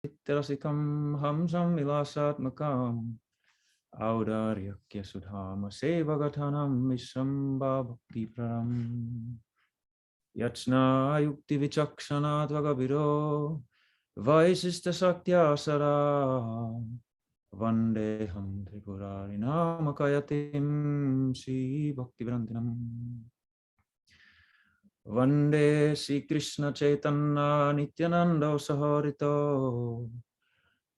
Rasikam hamsam vilasatmakam audaryakya sudhama sevagatanam misamba bhakti praram yachna yukti vichakshana tvagabiro vaisista sakya sara vandeham tripurarinamakayatim si bhakti vrantinam Vande Sri Krishna Chaitanya Nityananda Saharito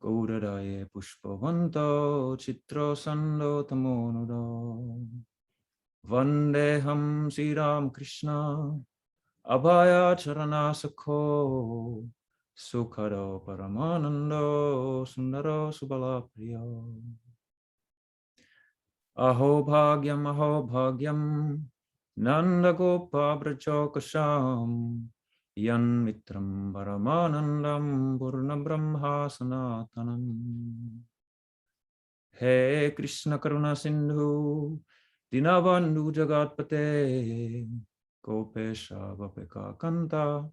Gauradaye Pushpavanto Chitro Sando Tamonudo Vandeham Sri Ram Krishna Abhaya Charana Sakho Sukhado Paramanando Sundaro Subala Priyo Aho Bhagyam Nanda Gopa Brachokasham Yan Mitram Paramanandam Purna Brahma Sanatanam He Krishna Karuna Sindhu Dinabandhu Jagatpate Gopesha Vapeka Kanta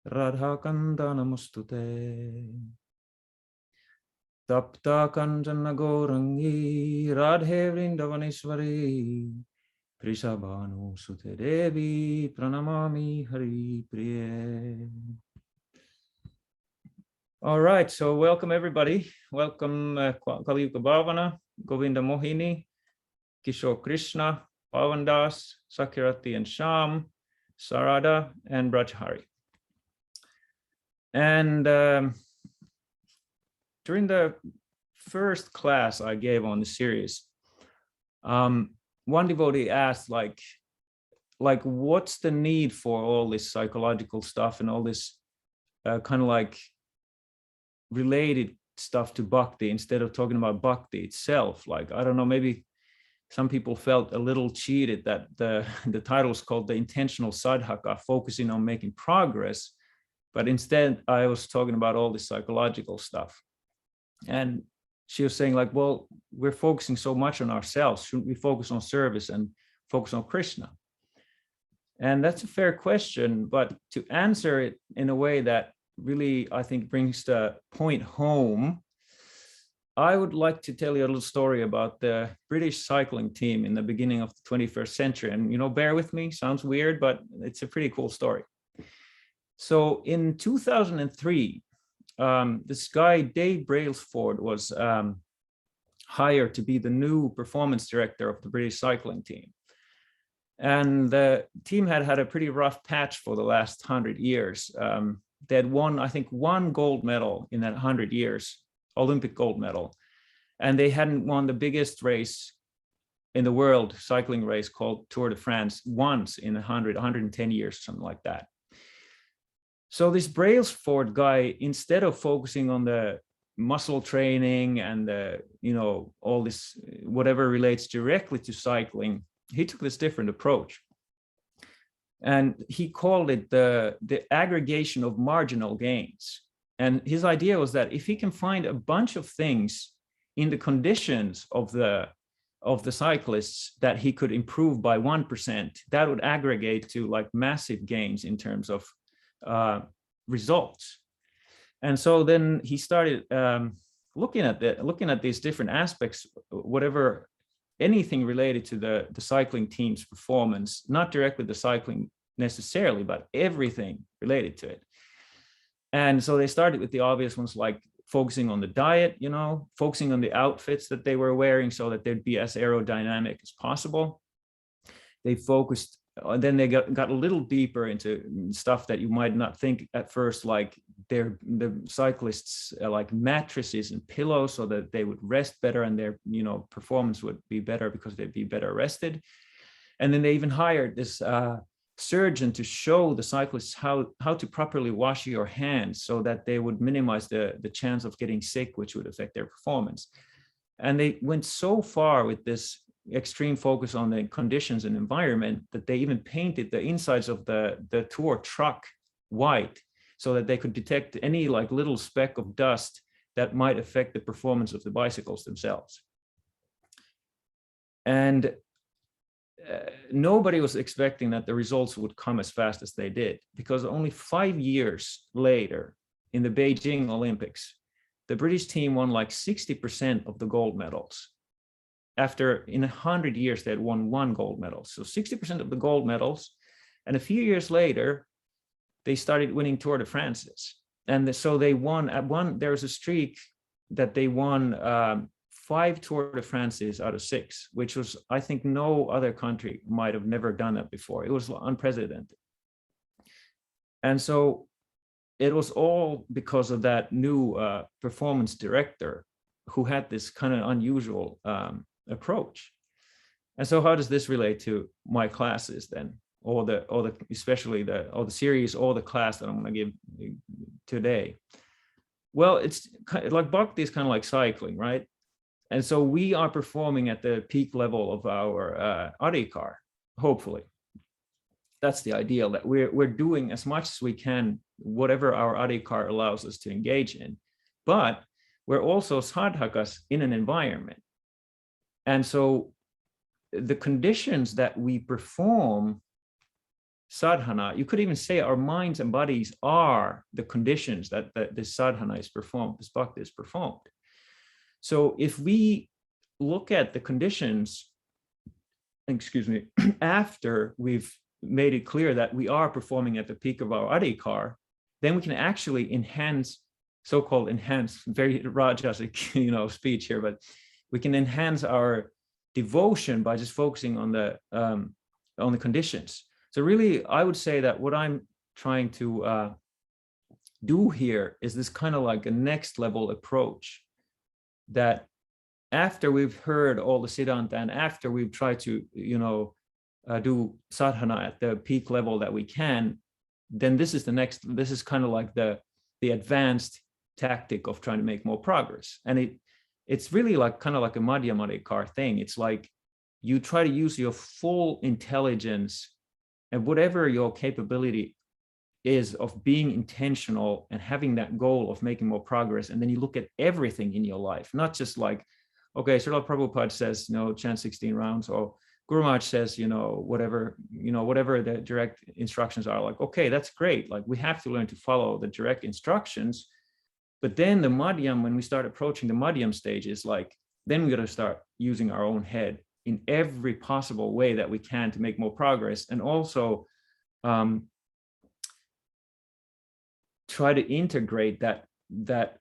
Radha Kanta Namustute Tapta Kanjana Gourangi Radhe Vrindavaneshwari Prishabhanu Sute Devi Pranamami Hari Priye. All right, so welcome everybody. Welcome Kaliyuga Bhavana, Govinda Mohini, Kishore Krishna, Pavan Das, Sakirati and Sham, Sarada, and Brajhari. And during the first class I gave on the series, one devotee asked, like, what's the need for all this psychological stuff and all this kind of like related stuff to bhakti instead of talking about bhakti itself? Like, I don't know, maybe some people felt a little cheated that the title is called the Intentional Sadhaka, focusing on making progress, but instead I was talking about all this psychological stuff. And she was saying, like, well, we're focusing so much on ourselves. Shouldn't we focus on service and focus on Krishna? And that's a fair question, but to answer it in a way that really, I think, brings the point home, I would like to tell you a little story about the British cycling team in the beginning of the 21st century. And, you know, bear with me, sounds weird, but it's a pretty cool story. So in 2003, this guy, Dave Brailsford, was hired to be the new performance director of the British cycling team. And the team had a pretty rough patch for the last 100 years. They had won, I think, one gold medal in that 100 years, Olympic gold medal. And they hadn't won the biggest race in the world, cycling race called Tour de France, once in 110 years, something like that. So this Brailsford guy, instead of focusing on the muscle training and the, you know, all this, whatever relates directly to cycling, he took this different approach. And he called it the aggregation of marginal gains. And his idea was that if he can find a bunch of things in the conditions of the cyclists that he could improve by 1%, that would aggregate to like massive gains in terms of results. And so then he started looking at these different aspects, anything related to the cycling team's performance, not directly the cycling necessarily, but everything related to it. And so they started with the obvious ones, like focusing on the diet, you know, focusing on the outfits that they were wearing so that they'd be as aerodynamic as possible. They focused, and then they got a little deeper into stuff that you might not think at first, like the cyclists like mattresses and pillows so that they would rest better and their, you know, performance would be better because they'd be better rested. And then they even hired this surgeon to show the cyclists how to properly wash your hands so that they would minimize the chance of getting sick, which would affect their performance. And they went so far with this extreme focus on the conditions and environment that they even painted the insides of the tour truck white so that they could detect any like little speck of dust that might affect the performance of the bicycles themselves. And nobody was expecting that the results would come as fast as they did, because only 5 years later in the Beijing Olympics, the British team won like 60% of the gold medals. After in 100 years, they had won 1 gold medal. So 60% of the gold medals. And a few years later, they started winning Tour de France's. And so they won at one, there was a streak that they won 5 Tour de France's out of 6, which was, I think no other country might have never done that before. It was unprecedented. And so it was all because of that new performance director who had this kind of unusual approach. And so how does this relate to my classes then? Or the especially the series or the class that I'm going to give today? Well, it's like bhakti is kind of like cycling, right? And so we are performing at the peak level of our adhikar, hopefully. That's the ideal, that we're doing as much as we can, whatever our adhikar allows us to engage in. But we're also sadhakas in an environment. And so the conditions that we perform sadhana, you could even say our minds and bodies are the conditions that this sadhana is performed, this bhakti is performed. So if we look at the conditions, after we've made it clear that we are performing at the peak of our adhikar, then we can actually enhance, so-called enhance, very rajasic, speech here, but we can enhance our devotion by just focusing on the conditions. So really, I would say that what I'm trying to do here is this kind of like a next level approach, that after we've heard all the Siddhanta and after we've tried to, do sadhana at the peak level that we can, then this is kind of like the advanced tactic of trying to make more progress. And it's really like kind of like a madhyamadikar thing. It's like you try to use your full intelligence and whatever your capability is of being intentional and having that goal of making more progress. And then you look at everything in your life, not just like, okay, Srila Prabhupada says, chant 16 rounds, or Guru Maharaj says, whatever the direct instructions are, like, okay, that's great. Like, we have to learn to follow the direct instructions. But then the madhyam, when we start approaching the madhyam stages, like, then we got to start using our own head in every possible way that we can to make more progress. And also try to integrate that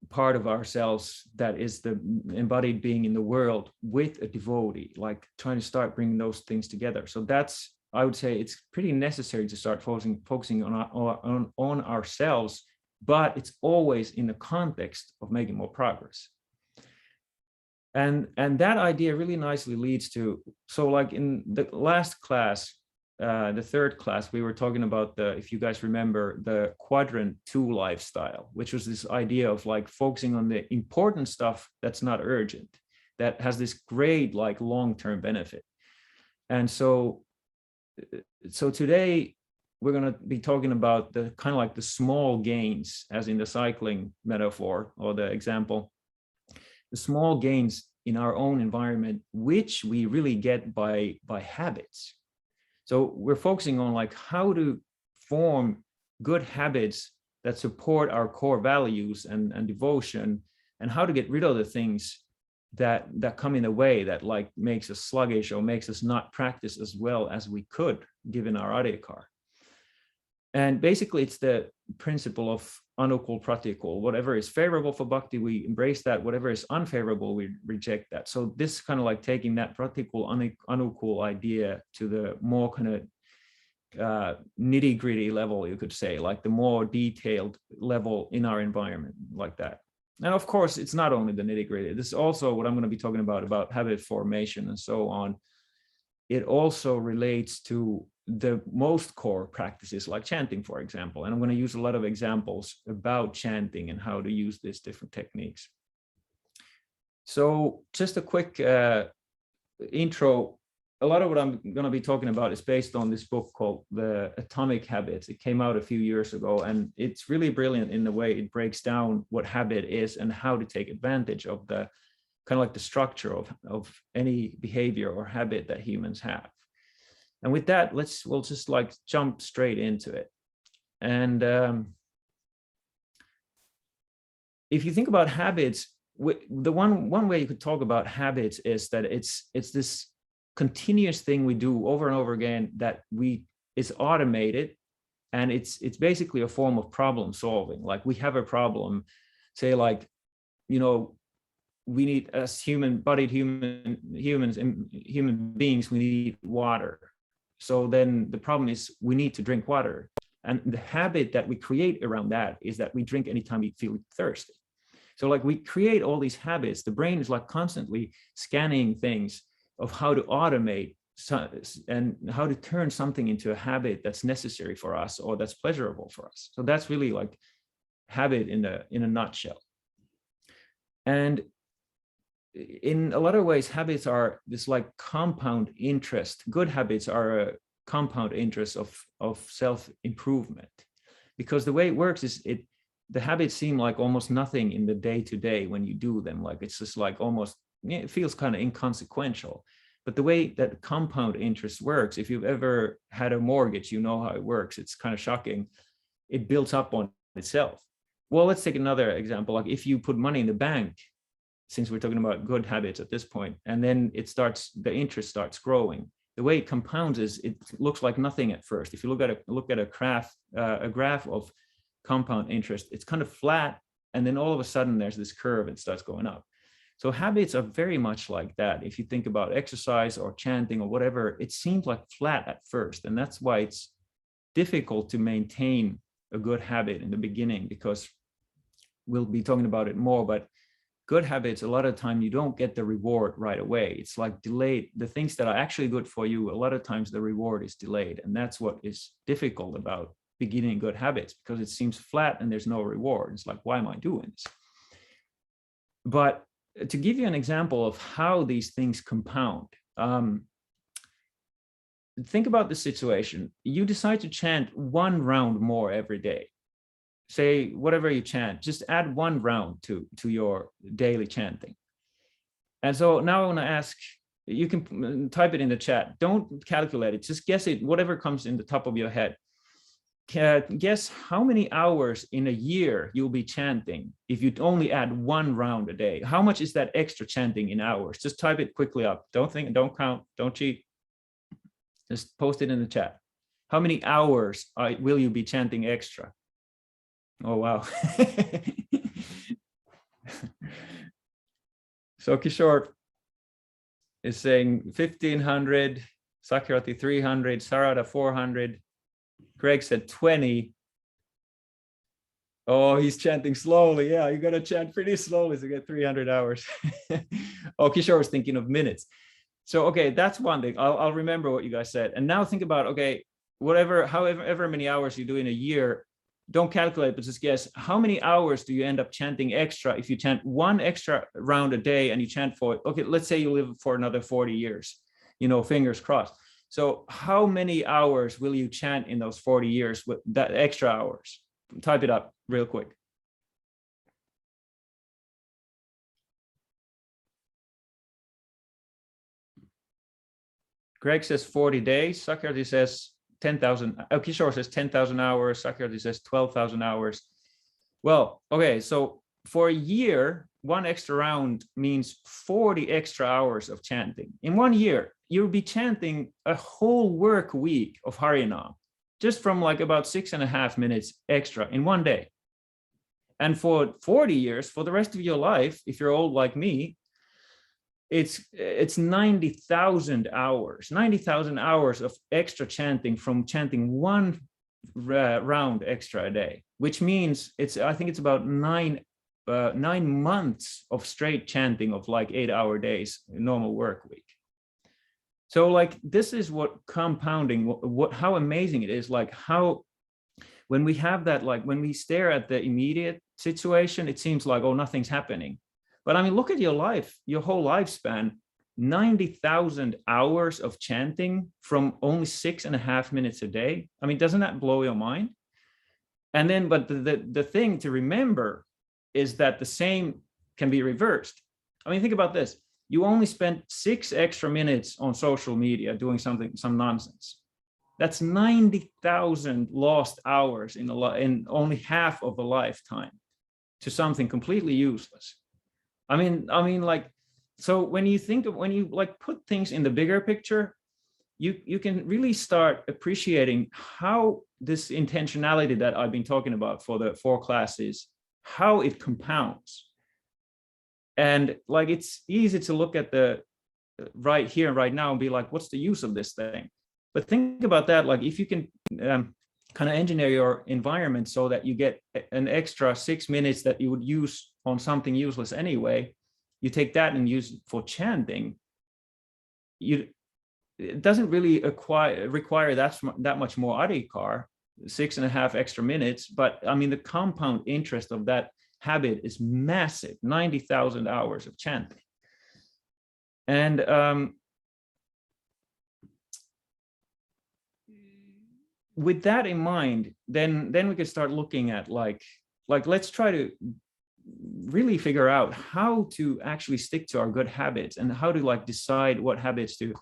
part of ourselves that is the embodied being in the world with a devotee, like trying to start bringing those things together. So that's, I would say it's pretty necessary to start focusing on ourselves, but it's always in the context of making more progress. And that idea really nicely leads to, so like in the last class, the third class, we were talking about if you guys remember, the quadrant 2 lifestyle, which was this idea of like focusing on the important stuff that's not urgent, that has this great like long-term benefit. And so today we're going to be talking about the kind of like the small gains, as in the cycling metaphor or the example, the small gains in our own environment, which we really get by habits. So we're focusing on like how to form good habits that support our core values and devotion, and how to get rid of the things that come in the way that like makes us sluggish or makes us not practice as well as we could given our adhikar. And basically it's the principle of anukul pratikul. Whatever is favorable for bhakti, we embrace that. Whatever is unfavorable, we reject that. So this is kind of like taking that pratikul, anukul idea to the more kind of nitty-gritty level, you could say, like the more detailed level in our environment, like that. And of course, it's not only the nitty-gritty. This is also what I'm going to be talking about habit formation and so on. It also relates to the most core practices like chanting, for example. And I'm going to use a lot of examples about chanting and how to use these different techniques. So just a quick intro. A lot of what I'm going to be talking about is based on this book called The Atomic Habits. It came out a few years ago, and it's really brilliant in the way it breaks down what habit is and how to take advantage of the kind of like the structure of any behavior or habit that humans have. And with that, we'll just like jump straight into it. And if you think about habits, the one way you could talk about habits is that it's this continuous thing we do over and over again that is automated, and it's basically a form of problem solving. Like we have a problem, say like, we need, as human beings, we need water. So then the problem is we need to drink water. And the habit that we create around that is that we drink anytime we feel thirsty. So like we create all these habits. The brain is like constantly scanning things of how to automate and how to turn something into a habit that's necessary for us or that's pleasurable for us. So that's really like habit in a nutshell. And in a lot of ways, habits are this like compound interest. Good habits are a compound interest of self-improvement, because the way it works is the habits seem like almost nothing in the day-to-day when you do them. Like it's just like almost, it feels kind of inconsequential. But the way that compound interest works, if you've ever had a mortgage, you know how it works. It's kind of shocking. It builds up on itself. Well, let's take another example. Like if you put money in the bank, since we're talking about good habits at this point, and then the interest starts growing. The way it compounds is it looks like nothing at first. If you look at a graph of compound interest, it's kind of flat, and then all of a sudden there's this curve, it starts going up. So habits are very much like that. If you think about exercise or chanting or whatever, it seems like flat at first, and that's why it's difficult to maintain a good habit in the beginning, because we'll be talking about it more, but good habits, a lot of time you don't get the reward right away. It's like delayed. The things that are actually good for you, a lot of times the reward is delayed. And that's what is difficult about beginning good habits, because it seems flat and there's no reward. It's like, why am I doing this? But to give you an example of how these things compound, think about the situation. You decide to chant one round more every day. Say whatever you chant, just add one round to your daily chanting. And so now I want to ask, you can type it in the chat. Don't calculate it, just guess it, whatever comes in the top of your head. Guess how many hours in a year you'll be chanting if you only add one round a day. How much is that extra chanting in hours? Just type it quickly up. Don't think, don't count, don't cheat. Just post it in the chat. How many hours will you be chanting extra? Oh, wow. So Kishore is saying 1,500, Sakyarati 300, Sarada 400. Greg said 20. Oh, he's chanting slowly. Yeah, you got to chant pretty slowly to get 300 hours. Oh, Kishore was thinking of minutes. So, okay, that's one thing. I'll remember what you guys said. And now think about, okay, however many hours you do in a year, don't calculate, but just guess how many hours do you end up chanting extra if you chant one extra round a day and you chant for, okay, let's say you live for another 40 years, fingers crossed. So how many hours will you chant in those 40 years with that extra hours? Type it up real quick. Greg says 40 days. Sakyarti says 10,000. Kishore says 10,000 hours. Sakyarti says 12,000 hours. Well, okay, so for a year, one extra round means 40 extra hours of chanting. In 1 year, you'll be chanting a whole work week of Harinam, just from like about 6.5 minutes extra in one day. And for 40 years, for the rest of your life, if you're old like me, it's 90,000 hours of extra chanting from chanting one round extra a day, which means I think it's about 9 months of straight chanting of like 8-hour days, normal work week. So like, this is what compounding, how amazing it is. Like how, when we have that, like when we stare at the immediate situation, it seems like, oh, nothing's happening. But I mean, look at your life, your whole lifespan, 90,000 hours of chanting from only 6.5 minutes a day. I mean, doesn't that blow your mind? And then, but the thing to remember is that the same can be reversed. I mean, think about this. You only spent 6 extra minutes on social media doing some nonsense. That's 90,000 lost hours in only half of a lifetime. to something completely useless. I mean, like, so when you like put things in the bigger picture, you can really start appreciating how this intentionality that I've been talking about for the 4 classes, how it compounds. And like, it's easy to look at the right here and right now and be like, what's the use of this thing? But think about that, like if you can kind of engineer your environment so that you get an extra 6 minutes that you would use on something useless anyway, you take that and use it for chanting, it doesn't really require that much more adhikar, 6.5 extra minutes. But I mean, the compound interest of that habit is massive, 90,000 hours of chanting. And with that in mind, then we can start looking at like let's try to really figure out how to actually stick to our good habits, and how to like decide what habits to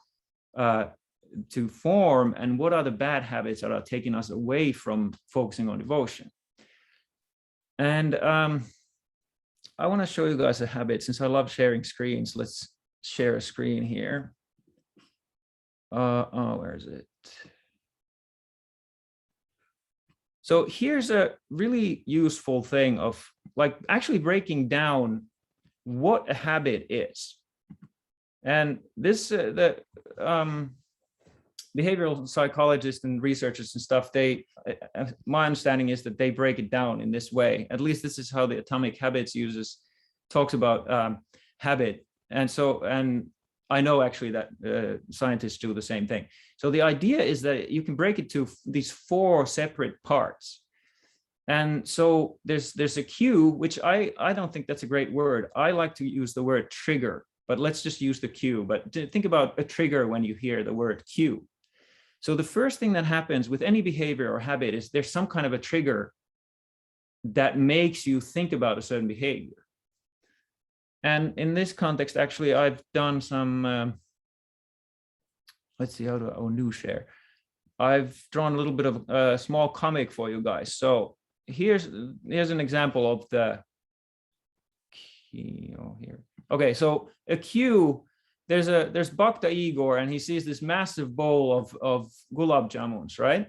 form, and what are the bad habits that are taking us away from focusing on devotion. And I want to show you guys a habit, since I love sharing screens. Let's share a screen here. Where is it? So here's a really useful thing of like actually breaking down what a habit is. And this, the behavioral psychologists and researchers and stuff, my understanding is that they break it down in this way. At least this is how the Atomic Habits talks about habit. And I know actually that scientists do the same thing. So the idea is that you can break it to these 4 separate parts. And so there's a cue, which I don't think that's a great word. I like to use the word trigger, but let's just use the cue. But think about a trigger when you hear the word cue. So the first thing that happens with any behavior or habit is there's some kind of a trigger that makes you think about a certain behavior. And in this context, actually, I've done some, let's see, new share. I've drawn a little bit of a small comic for you guys. So here's an example of the key here. Okay, so a cue, there's Bhakta Igor, and he sees this massive bowl of gulab jamuns, right?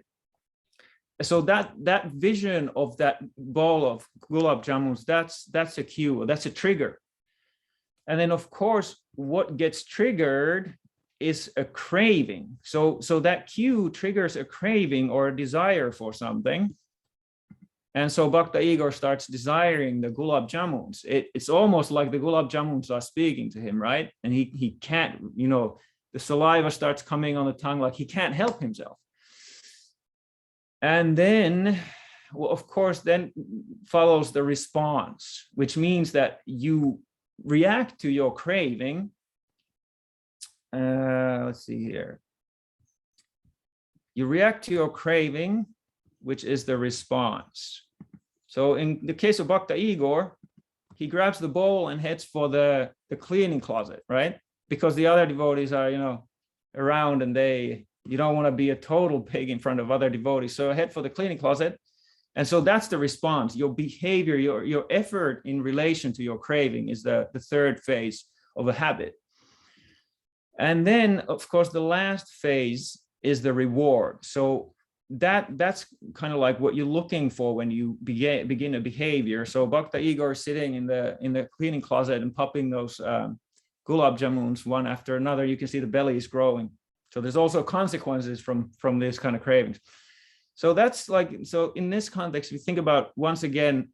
So that vision of that bowl of gulab jamuns, that's a cue, that's a trigger. And then, of course, what gets triggered is a craving. So that cue triggers a craving or a desire for something. And so Bhakta Igor starts desiring the gulab jamuns. It's almost like the gulab jamuns are speaking to him, right? And he can't, the saliva starts coming on the tongue, like he can't help himself. And then, well, of course, then follows the response, which means that you react to your craving. Let's see here. You react to your craving, which is the response. So in the case of Bhakta Igor, he grabs the bowl and heads for the cleaning closet, right? Because the other devotees are, around, and you don't want to be a total pig in front of other devotees. So head for the cleaning closet. And so that's the response. Your behavior, your effort in relation to your craving is the third phase of a habit. And then, of course, the last phase is the reward. So that's kind of like what you're looking for when you begin a behavior. So Bhakta Igor is sitting in the cleaning closet and popping those gulab jamuns one after another. You can see the belly is growing. So there's also consequences from this kind of cravings. So so in this context, we think about, once again,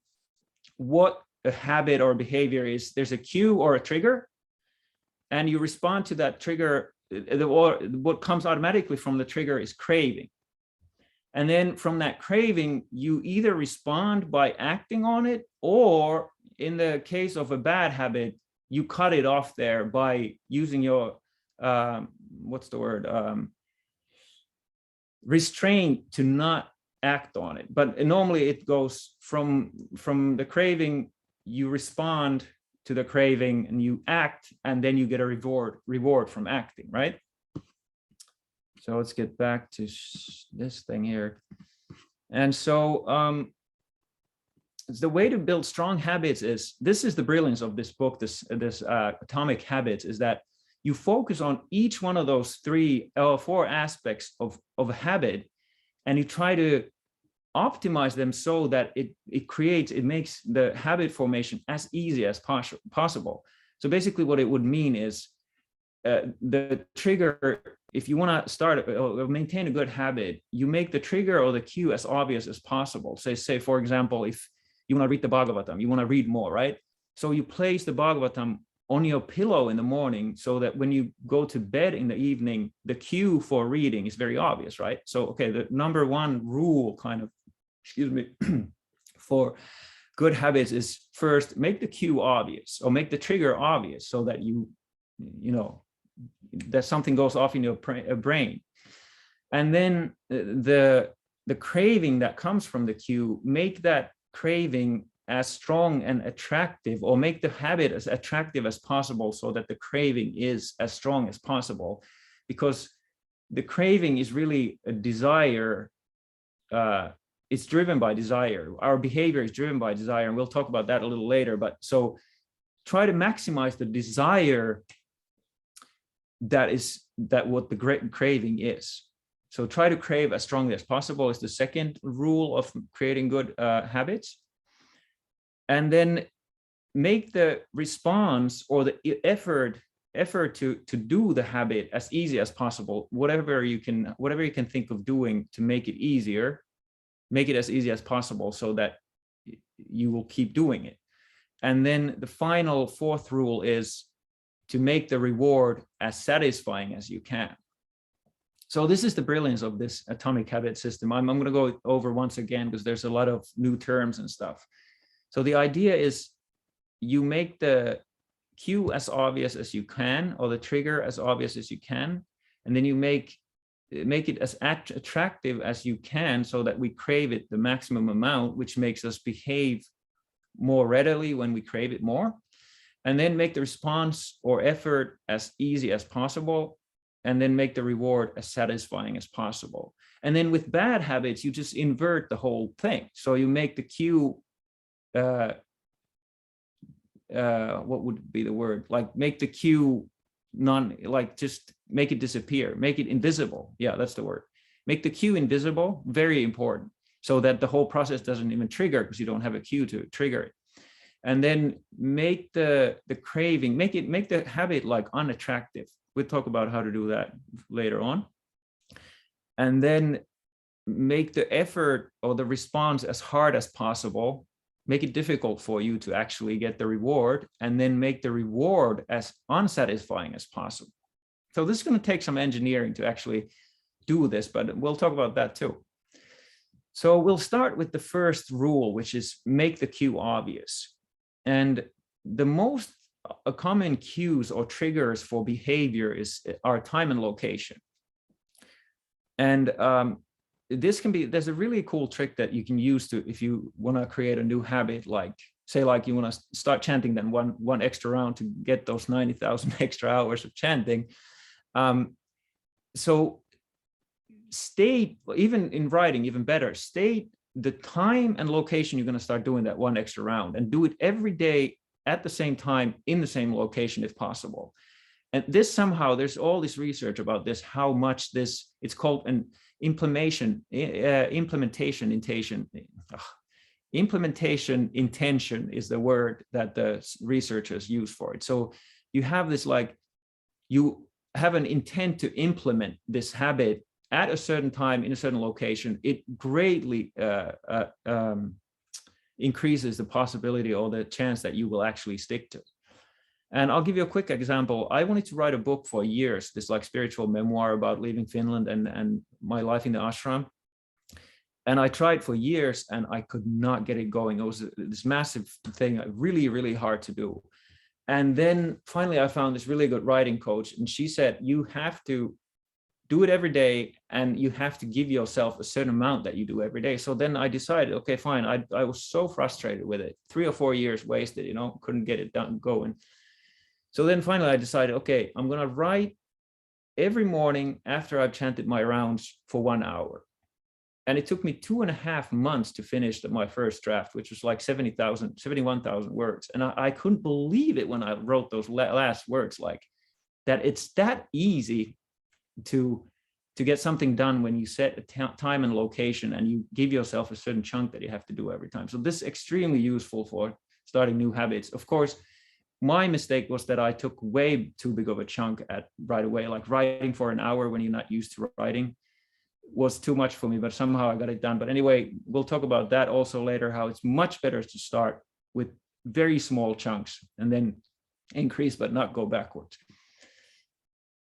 what a habit or behavior is. There's a cue or a trigger, and you respond to that trigger, or what comes automatically from the trigger is craving. And then from that craving, you either respond by acting on it, or in the case of a bad habit, you cut it off there by using your, restraint to not act on it. But normally it goes from the craving, you respond to the craving and you act, and then you get a reward from acting, right? So let's get back to this thing here. And so the way to build strong habits is, this is the brilliance of this book, this Atomic Habits, is that you focus on each one of those three or four aspects of a habit, and you try to optimize them so that it makes the habit formation as easy as possible. So basically what it would mean is, the trigger, if you want to start or maintain a good habit, you make the trigger or the cue as obvious as possible. Say for example, if you want to read the Bhagavatam, you want to read more, right? So you place the Bhagavatam on your pillow in the morning, so that when you go to bed in the evening, the cue for reading is very obvious, right? So, okay, the number one rule kind of, for good habits is, first, make the cue obvious, or make the trigger obvious, so that you know, that something goes off in your brain. And then the craving that comes from the cue, make that craving as strong and attractive, or make the habit as attractive as possible, so that the craving is as strong as possible. Because the craving is really a desire. It's driven by desire. Our behavior is driven by desire, and we'll talk about that a little later. But so try to maximize the desire that what the great craving is. So try to crave as strongly as possible is the second rule of creating good habits. And then make the response or the effort to do the habit as easy as possible. Whatever you can think of doing to make it easier, make it as easy as possible, so that you will keep doing it. And then the final fourth rule is to make the reward as satisfying as you can. So this is the brilliance of this atomic habit system. I'm going to go over once again, because there's a lot of new terms and stuff. So the idea is, you make the cue as obvious as you can, or the trigger as obvious as you can, and then you make it as attractive as you can, so that we crave it the maximum amount, which makes us behave more readily when we crave it more. And then make the response or effort as easy as possible, and then make the reward as satisfying as possible. And then with bad habits, you just invert the whole thing. So you make the cue, what would be the word? Like, make the cue just make it disappear, make it invisible. Yeah, that's the word. Make the cue invisible, very important, so that the whole process doesn't even trigger, because you don't have a cue to trigger it. And then make the craving, make the habit like unattractive. We'll talk about how to do that later on. And then make the effort or the response as hard as possible. Make it difficult for you to actually get the reward, and then make the reward as unsatisfying as possible. So this is going to take some engineering to actually do this, but we'll talk about that too. So we'll start with the first rule, which is make the cue obvious. And the most common cues or triggers for behavior are time and location. And there's a really cool trick that you can use if you want to create a new habit, like you want to start chanting then one extra round to get those 90,000 extra hours of chanting. So state, even in writing, even better, state the time and location you're going to start doing that one extra round, and do it every day at the same time in the same location if possible. And this somehow, there's all this research about this, how much it's called an implementation intention is the word that the researchers use for it. So you have this, like, you have an intent to implement this habit at a certain time in a certain location. It greatly increases the possibility or the chance that you will actually stick to. And I'll give you a quick example. I wanted to write a book for years, this like spiritual memoir about leaving Finland and my life in the ashram. And I tried for years and I could not get it going. It was this massive thing, really, really hard to do. And then finally I found this really good writing coach, and she said, you have to do it every day, and you have to give yourself a certain amount that you do every day. So then I decided, okay, fine. I was so frustrated with it. 3 or 4 years wasted, couldn't get it done going. So then finally I decided, okay, I'm going to write every morning after I've chanted my rounds for 1 hour. And it took me 2.5 months to finish my first draft, which was like 71,000 words. And I couldn't believe it when I wrote those last words, like that it's that easy to get something done when you set a time and location and you give yourself a certain chunk that you have to do every time. So this is extremely useful for starting new habits. Of course, my mistake was that I took way too big of a chunk right away, like writing for an hour when you're not used to writing was too much for me, but somehow I got it done. But anyway, we'll talk about that also later, how it's much better to start with very small chunks and then increase, but not go backwards.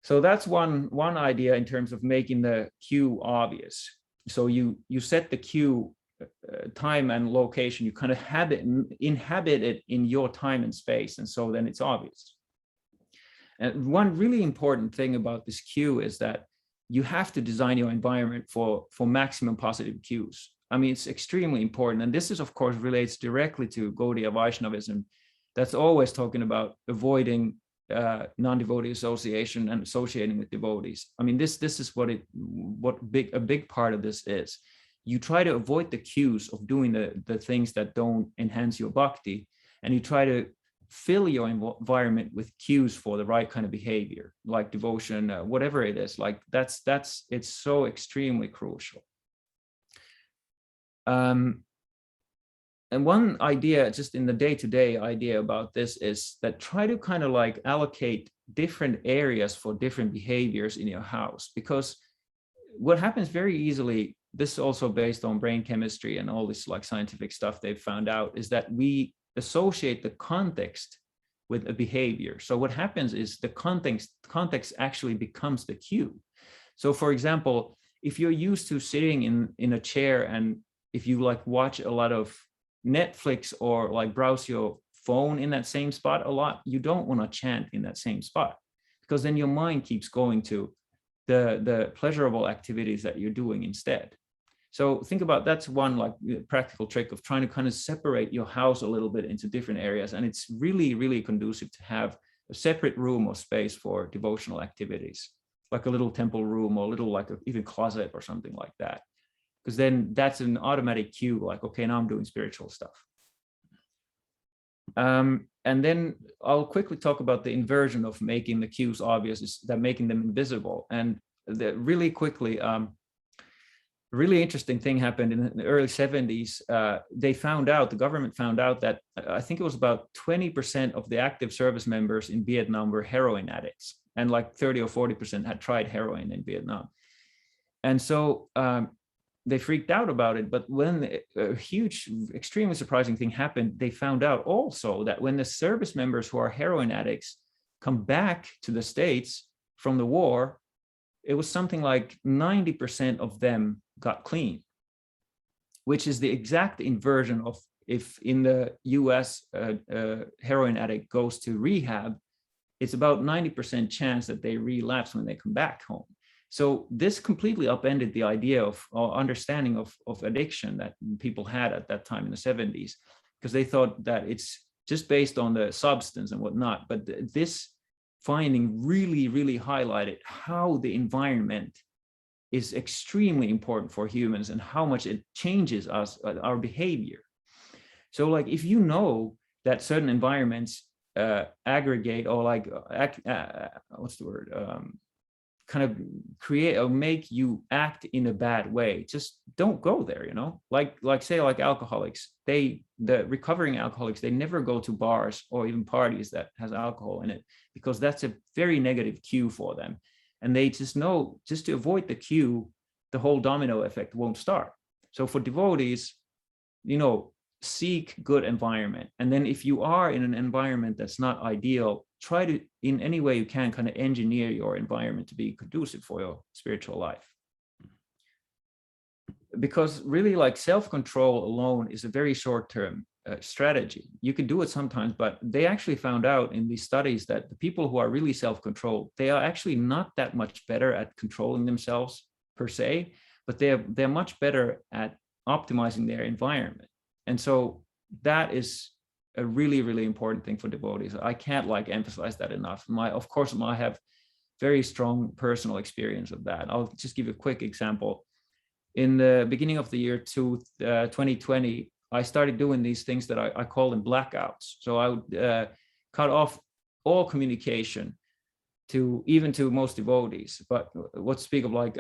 So that's one idea in terms of making the cue obvious. So you set the cue time and location, you kind of inhabit it in your time and space, and so then it's obvious. And one really important thing about this cue is that you have to design your environment for maximum positive cues. I mean, it's extremely important. And this is, of course, relates directly to Gaudiya Vaishnavism. That's always talking about avoiding non-devotee association and associating with devotees. I mean, this is a big part of this is. You try to avoid the cues of doing the things that don't enhance your bhakti, and you try to fill your environment with cues for the right kind of behavior, like devotion, whatever it is. Like it's so extremely crucial. And one idea, just in the day-to-day idea about this, is that try to kind of like allocate different areas for different behaviors in your house, because what happens very easily, this is also based on brain chemistry and all this like scientific stuff they've found out, is that we associate the context with a behavior. So what happens is the context actually becomes the cue. So for example, if you're used to sitting in a chair, and if you like watch a lot of Netflix or like browse your phone in that same spot a lot, you don't want to chant in that same spot, because then your mind keeps going to the pleasurable activities that you're doing instead. So think about, that's one like practical trick of trying to kind of separate your house a little bit into different areas. And it's really, really conducive to have a separate room or space for devotional activities, like a little temple room or a little like even closet or something like that. Because then that's an automatic cue, like, okay, now I'm doing spiritual stuff. And then I'll quickly talk about the inversion of making the cues obvious, is that making them invisible. And really quickly, really interesting thing happened in the early 70s. The government found out that I think it was about 20% of the active service members in Vietnam were heroin addicts, and like 30 or 40% had tried heroin in Vietnam. And so they freaked out about it. But when a huge, extremely surprising thing happened, they found out also that when the service members who are heroin addicts come back to the States from the war, it was something like 90% of them got clean, which is the exact inversion of if in the US heroin addict goes to rehab, it's about 90% chance that they relapse when they come back home. So this completely upended the idea of understanding of addiction that people had at that time in the 70s, because they thought that it's just based on the substance and whatnot. But this finding really, really highlighted how the environment is extremely important for humans and how much it changes us, our behavior. So like, if you know that certain environments aggregate or like, kind of create or make you act in a bad way, just don't go there, you know? Like say like alcoholics, the recovering alcoholics, they never go to bars or even parties that has alcohol in it, because that's a very negative cue for them. And they just know, just to avoid the cue, the whole domino effect won't start. So for devotees, seek good environment. And then if you are in an environment that's not ideal, try to, in any way you can, kind of engineer your environment to be conducive for your spiritual life. Because really, like, self-control alone is a very short-term strategy. You can do it sometimes, but they actually found out in these studies that the people who are really self-controlled, they are actually not that much better at controlling themselves per se, but they're much better at optimizing their environment. And so that is a really, really important thing for devotees. I can't emphasize that enough. Of course, I have very strong personal experience of that. I'll just give you a quick example. in the beginning of the year 2020, I started doing these things that I call them blackouts. So I would cut off all communication even to most devotees, but what speak of like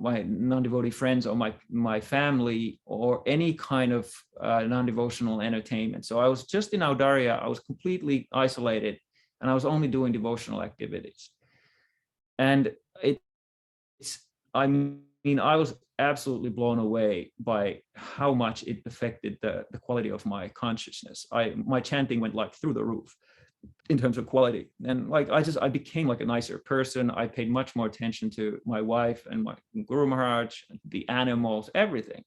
my non-devotee friends or my family or any kind of non-devotional entertainment. So I was just in Audarya, I was completely isolated, and I was only doing devotional activities. And I mean, I was absolutely blown away by how much it affected the quality of my consciousness. My chanting went like through the roof in terms of quality. And like, I became like a nicer person. I paid much more attention to my wife and my Guru Maharaj, the animals, everything.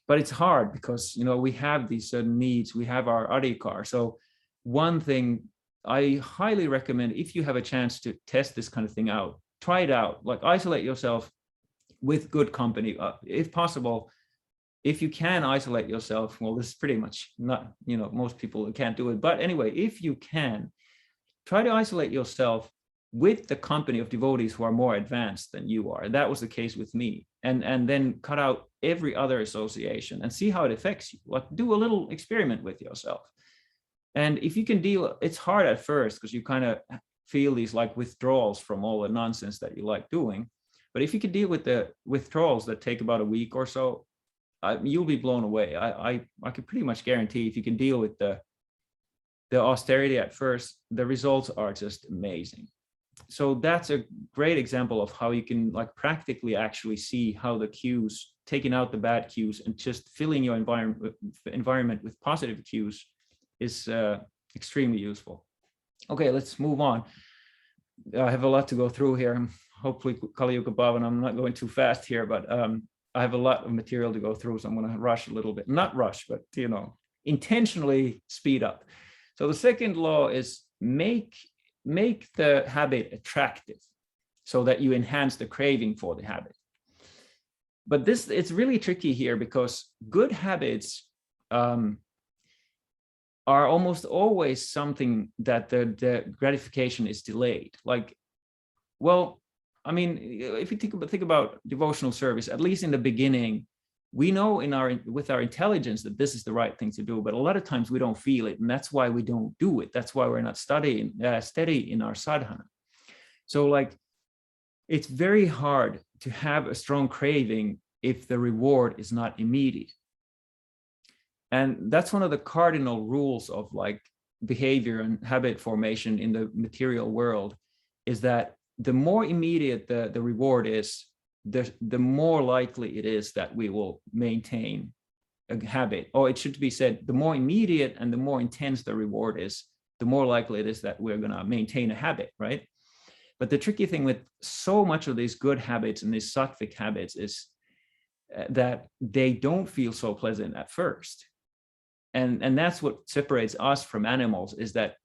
But it's hard because, you know, we have these certain needs. We have our adhikar. So one thing I highly recommend, if you have a chance to test this kind of thing out, try it out, like isolate yourself with good company. If possible, if you can isolate yourself, well, this is pretty much not, you know, most people can't do it. But anyway, if you can, try to isolate yourself with the company of devotees who are more advanced than you are. That was the case with me. And then cut out every other association and see how it affects you. Like, do a little experiment with yourself. And if you can deal, it's hard at first because you kind of feel these like withdrawals from all the nonsense that you like doing. But if you can deal with the withdrawals that take about a week or so, you'll be blown away. I can pretty much guarantee if you can deal with the austerity at first, the results are just amazing. So that's a great example of how you can like practically actually see how the cues, taking out the bad cues and just filling your environment with positive cues is extremely useful. Okay, let's move on. I have a lot to go through here. Hopefully Kali Yuga Bhavan, I'm not going too fast here, but I have a lot of material to go through, so I'm going to rush a little bit. Not rush, but, you know, intentionally speed up. So the second law is make the habit attractive so that you enhance the craving for the habit. But it's really tricky here because good habits are almost always something that the gratification is delayed. Like, well, I mean, if you think about devotional service, at least in the beginning, we know with our intelligence that this is the right thing to do, but a lot of times we don't feel it, and that's why we don't do it. That's why we're not steady in our sadhana. So like, it's very hard to have a strong craving if the reward is not immediate. And that's one of the cardinal rules of like behavior and habit formation in the material world, is that the more immediate the reward is, the more likely it is that we will maintain a habit. Or it should be said, the more immediate and the more intense the reward is, the more likely it is that we're going to maintain a habit, right? But the tricky thing with so much of these good habits and these sattvic habits is that they don't feel so pleasant at first. And that's what separates us from animals, is that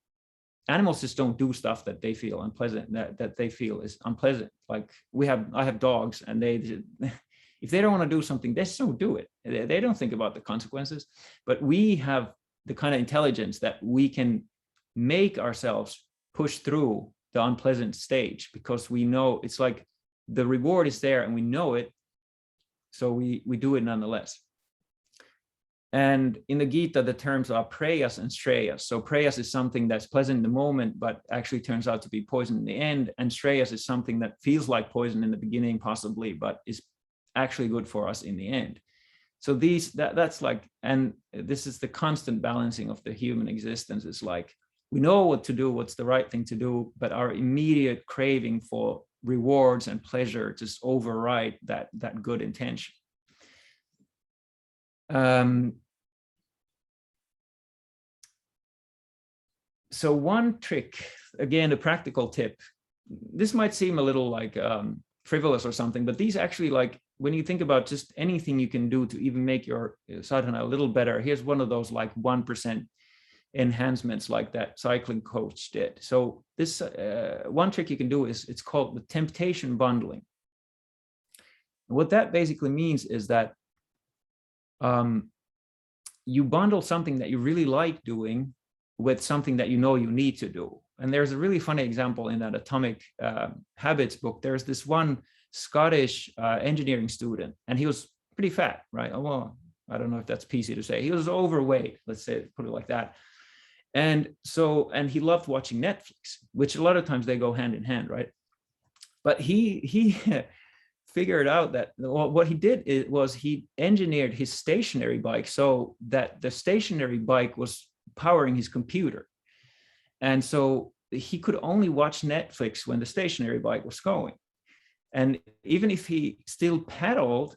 animals just don't do stuff that they feel unpleasant, that they feel is unpleasant. Like I have dogs, and if they don't want to do something, they just don't do it. They don't think about the consequences. But we have the kind of intelligence that we can make ourselves push through the unpleasant stage, because we know it's like the reward is there and we know it. So we do it nonetheless. And in the Gita, the terms are prayas and shreyas. So prayas is something that's pleasant in the moment, but actually turns out to be poison in the end. And shreyas is something that feels like poison in the beginning, possibly, but is actually good for us in the end. So that's like, and this is the constant balancing of the human existence. It's like, we know what to do, what's the right thing to do, but our immediate craving for rewards and pleasure just override that good intention. So one trick, again, a practical tip, this might seem a little like frivolous or something, but these actually, like, when you think about just anything you can do to even make your sadhana a little better, here's one of those like 1% enhancements like that cycling coach did. So this one trick you can do is, it's called the temptation bundling. What that basically means is that you bundle something that you really like doing with something that you know you need to do. And there's a really funny example in that Atomic Habits book. There's this one Scottish engineering student, and he was pretty fat, right? Well, I don't know if that's PC to say. He was overweight, let's say, put it like that. And he loved watching Netflix, which a lot of times they go hand in hand, right? But he figured out that what he did was he engineered his stationary bike so that the stationary bike was powering his computer. And so he could only watch Netflix when the stationary bike was going. And even if he still pedaled,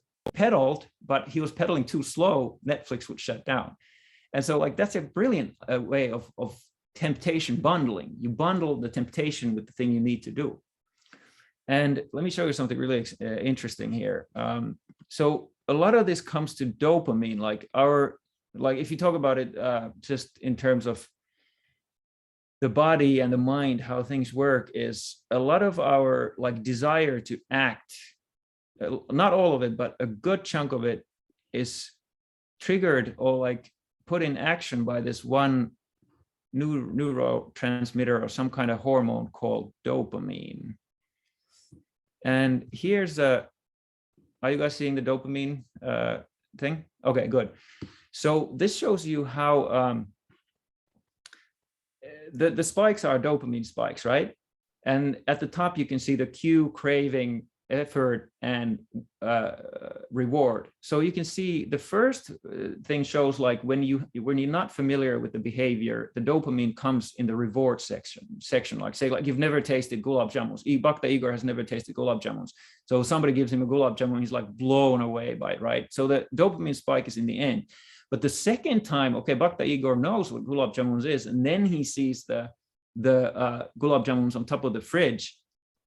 but he was pedaling too slow, Netflix would shut down. And so like, that's a brilliant way of temptation bundling. You bundle the temptation with the thing you need to do. And let me show you something really interesting here. So a lot of this comes to dopamine, like if you talk about it just in terms of the body and the mind, how things work, is a lot of our like desire to act, not all of it, but a good chunk of it is triggered or like put in action by this one neurotransmitter or some kind of hormone called dopamine. And here's are you guys seeing the dopamine thing? Okay, good. So this shows you how the spikes are dopamine spikes, right? And at the top, you can see the cue, craving, effort, and reward. So you can see the first thing shows like when you're not familiar with the behavior, the dopamine comes in the reward section. Like say like you've never tasted gulab jamuns. Bhakti Igor has never tasted gulab jamuns. So somebody gives him a gulab jamun, he's like blown away by it, right? So the dopamine spike is in the end. But the second time, okay, Bhakti Igor knows what gulab jamuns is, and then he sees the gulab jamuns on top of the fridge.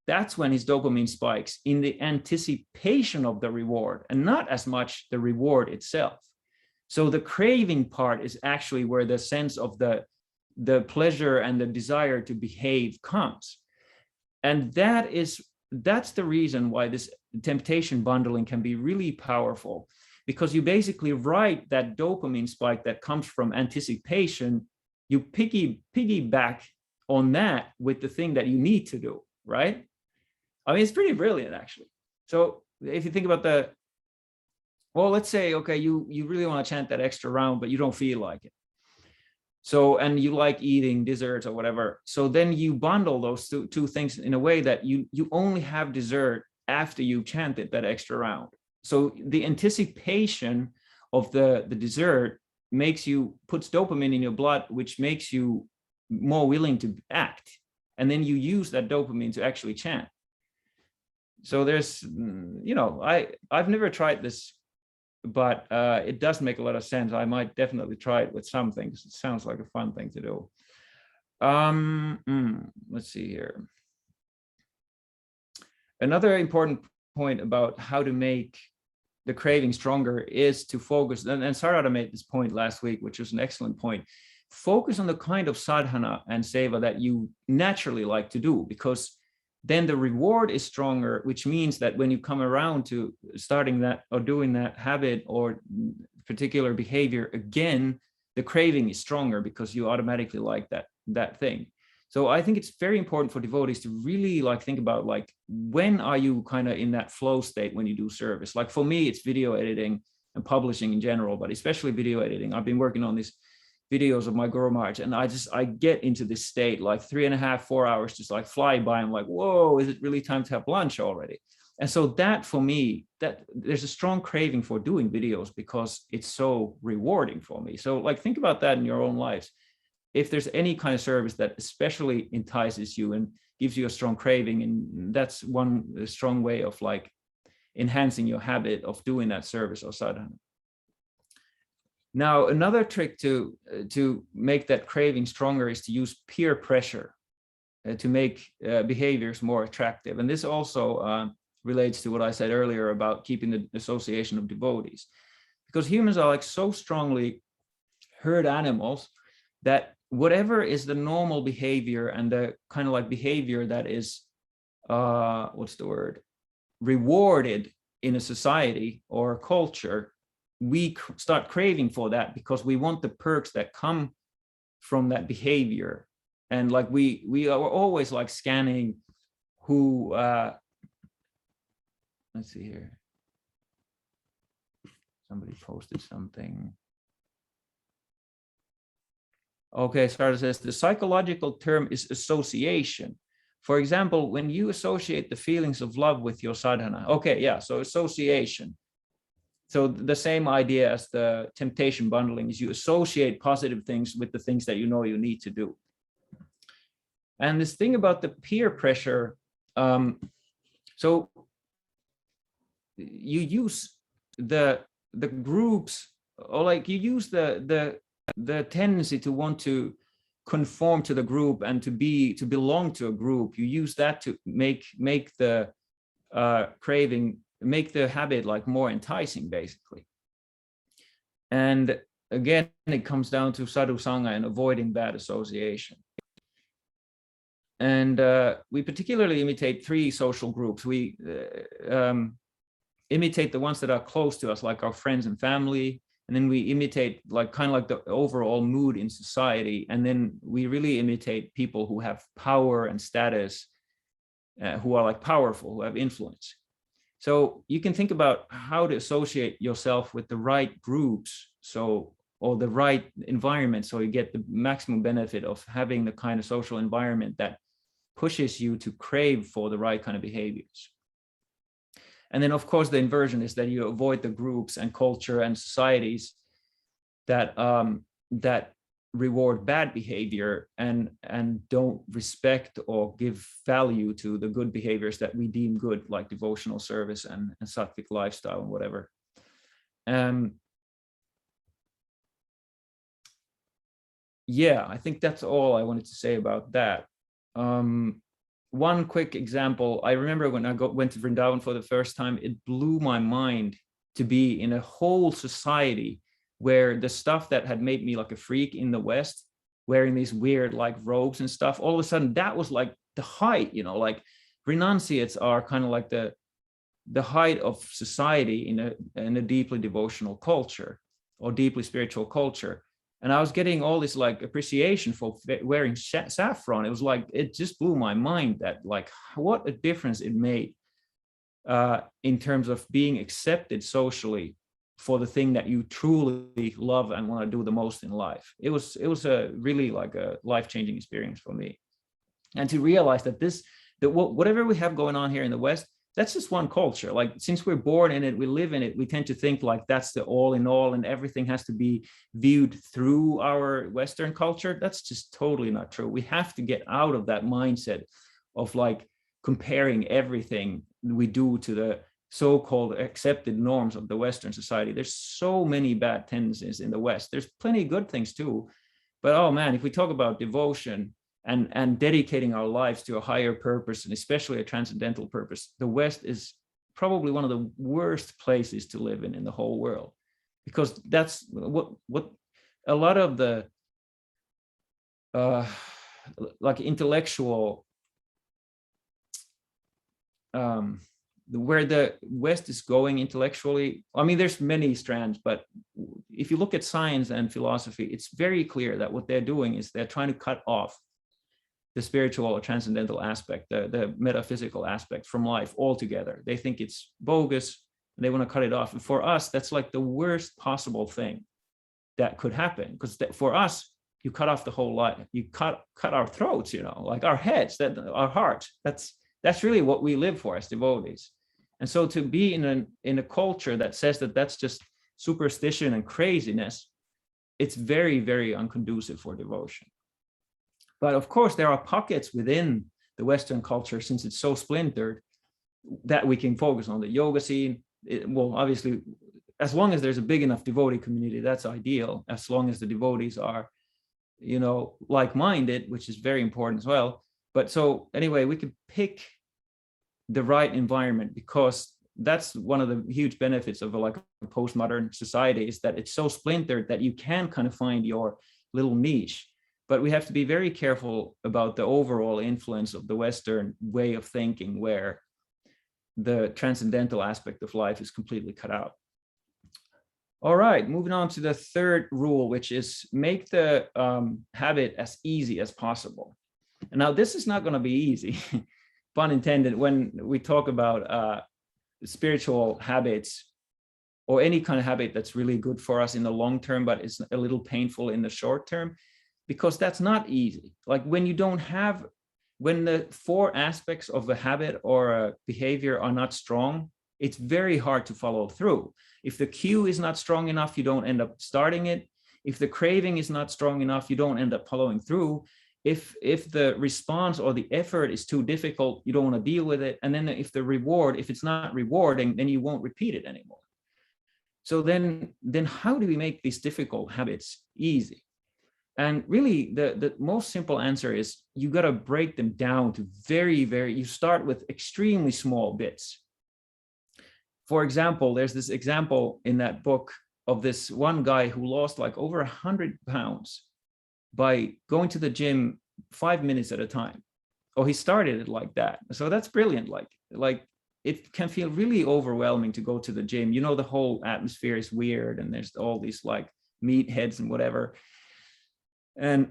That's when his dopamine spikes in the anticipation of the reward and not as much the reward itself. So the craving part is actually where the sense of the pleasure and the desire to behave comes. And that's the reason why this temptation bundling can be really powerful, because you basically write that dopamine spike that comes from anticipation, you piggyback on that with the thing that you need to do, right? I mean, it's pretty brilliant, actually. So if you think about let's say, okay, you really want to chant that extra round, but you don't feel like it. So, and you like eating desserts or whatever. So then you bundle those two things in a way that you only have dessert after you chanted that extra round. So the anticipation of the dessert puts dopamine in your blood, which makes you more willing to act. And then you use that dopamine to actually chant. So there's, I've never tried this, but it does make a lot of sense. I might definitely try it with some things. It sounds like a fun thing to do. Let's see here. Another important point about how to make the craving stronger is to focus, and Sarada made this point last week, which was an excellent point. Focus on the kind of sadhana and seva that you naturally like to do, because then the reward is stronger, which means that when you come around to starting that or doing that habit or particular behavior again, the craving is stronger because you automatically like that thing. So I think it's very important for devotees to really like think about like, when are you kind of in that flow state when you do service? Like for me, it's video editing and publishing in general, but especially video editing. I've been working on these videos of my Guru Maharaj, and I get into this state, like 3.5, 4 hours just like fly by. I'm like, whoa, is it really time to have lunch already? And so that for me, that there's a strong craving for doing videos because it's so rewarding for me. So like, think about that in your own lives. If there's any kind of service that especially entices you and gives you a strong craving, and that's one strong way of like enhancing your habit of doing that service or sadhana. Now, another trick to make that craving stronger is to use peer pressure to make behaviors more attractive. And this also relates to what I said earlier about keeping the association of devotees, because humans are like so strongly herd animals that whatever is the normal behavior and the kind of like behavior that is, rewarded in a society or a culture, we start craving for that because we want the perks that come from that behavior. And like we are always like scanning who let's see here. Somebody posted something. Okay, Sarah says the psychological term is association. For example, when you associate the feelings of love with your sadhana. Okay, yeah, so association. So the same idea as the temptation bundling is you associate positive things with the things that you know you need to do. And this thing about the peer pressure, so you use the groups, or like you use the tendency to want to conform to the group and to belong to a group. You use that to make the craving, make the habit like more enticing, basically. And again, it comes down to sadhu sangha and avoiding bad association. And we particularly imitate 3 social groups. We imitate the ones that are close to us, like our friends and family. And then we imitate like kind of like the overall mood in society. And then we really imitate people who have power and status, who are like powerful, who have influence. So you can think about how to associate yourself with the right groups, or the right environment, so you get the maximum benefit of having the kind of social environment that pushes you to crave for the right kind of behaviors. And then, of course, the inversion is that you avoid the groups and culture and societies that reward bad behavior and don't respect or give value to the good behaviors that we deem good, like devotional service and sattvic lifestyle and whatever. Yeah, I think that's all I wanted to say about that. One quick example, I remember when I went to Vrindavan for the first time, it blew my mind to be in a whole society where the stuff that had made me like a freak in the West, wearing these weird like robes and stuff, all of a sudden that was like the height, like renunciates are kind of like the height of society in a deeply devotional culture or deeply spiritual culture. And I was getting all this like appreciation for wearing saffron. It was like, it just blew my mind that like what a difference it made in terms of being accepted socially for the thing that you truly love and want to do the most in life. It was a really like a life-changing experience for me. And to realize that whatever we have going on here in the West, that's just one culture. Like since we're born in it, we live in it, we tend to think like that's the all in all and everything has to be viewed through our Western culture. That's just totally not true. We have to get out of that mindset of like comparing everything we do to the so-called accepted norms of the Western society. There's so many bad tendencies in the West. There's plenty of good things too. But oh man, if we talk about devotion and dedicating our lives to a higher purpose, and especially a transcendental purpose, the West is probably one of the worst places to live in the whole world, because that's what a lot of the like intellectual where the West is going intellectually. I mean, there's many strands, but if you look at science and philosophy, it's very clear that what they're doing is they're trying to cut off the spiritual or transcendental aspect, the metaphysical aspect from life altogether. They think it's bogus and they want to cut it off. And for us, that's like the worst possible thing that could happen, because for us, you cut off the whole life. You cut our throats, like our heads, our hearts. That's really what we live for as devotees. And so to be in a culture that says that that's just superstition and craziness, it's very, very unconducive for devotion. But of course, there are pockets within the Western culture, since it's so splintered, that we can focus on. The yoga scene, well, obviously, as long as there's a big enough devotee community, that's ideal. As long as the devotees are, like-minded, which is very important as well. But so anyway, we could pick the right environment, because that's one of the huge benefits of a postmodern society, is that it's so splintered that you can kind of find your little niche. But we have to be very careful about the overall influence of the Western way of thinking, where the transcendental aspect of life is completely cut out. All right, moving on to the third rule, which is make the habit as easy as possible. And now this is not going to be easy, pun intended, when we talk about spiritual habits or any kind of habit that's really good for us in the long term, but it's a little painful in the short term, because that's not easy. Like when the 4 aspects of a habit or a behavior are not strong, it's very hard to follow through. If the cue is not strong enough, you don't end up starting it. If the craving is not strong enough, you don't end up following through. If the response or the effort is too difficult, you don't want to deal with it. And then if it's not rewarding, then you won't repeat it anymore. So then how do we make these difficult habits easy? And really, the most simple answer is you got to break them down to you start with extremely small bits. For example, there's this example in that book of this one guy who lost like over 100 pounds by going to the gym 5 minutes at a time. Oh, he started it like that. So that's brilliant. Like it can feel really overwhelming to go to the gym. You know, the whole atmosphere is weird and there's all these like meatheads and whatever. And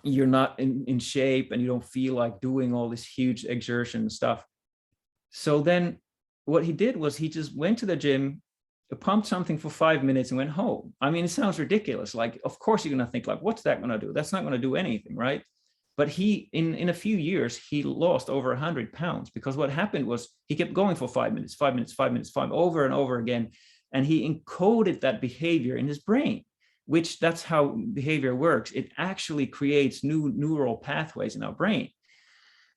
you're not in shape and you don't feel like doing all this huge exertion and stuff. So then what he did was he just went to the gym, pumped something for 5 minutes and went home. I mean, it sounds ridiculous. Like, of course you're going to think like, what's that going to do? That's not going to do anything, right? But he, in a few years, he lost over 100 pounds because what happened was he kept going for 5 minutes, 5 minutes, 5 minutes, over and over again. And he encoded that behavior in his brain, which that's how behavior works. It actually creates new neural pathways in our brain.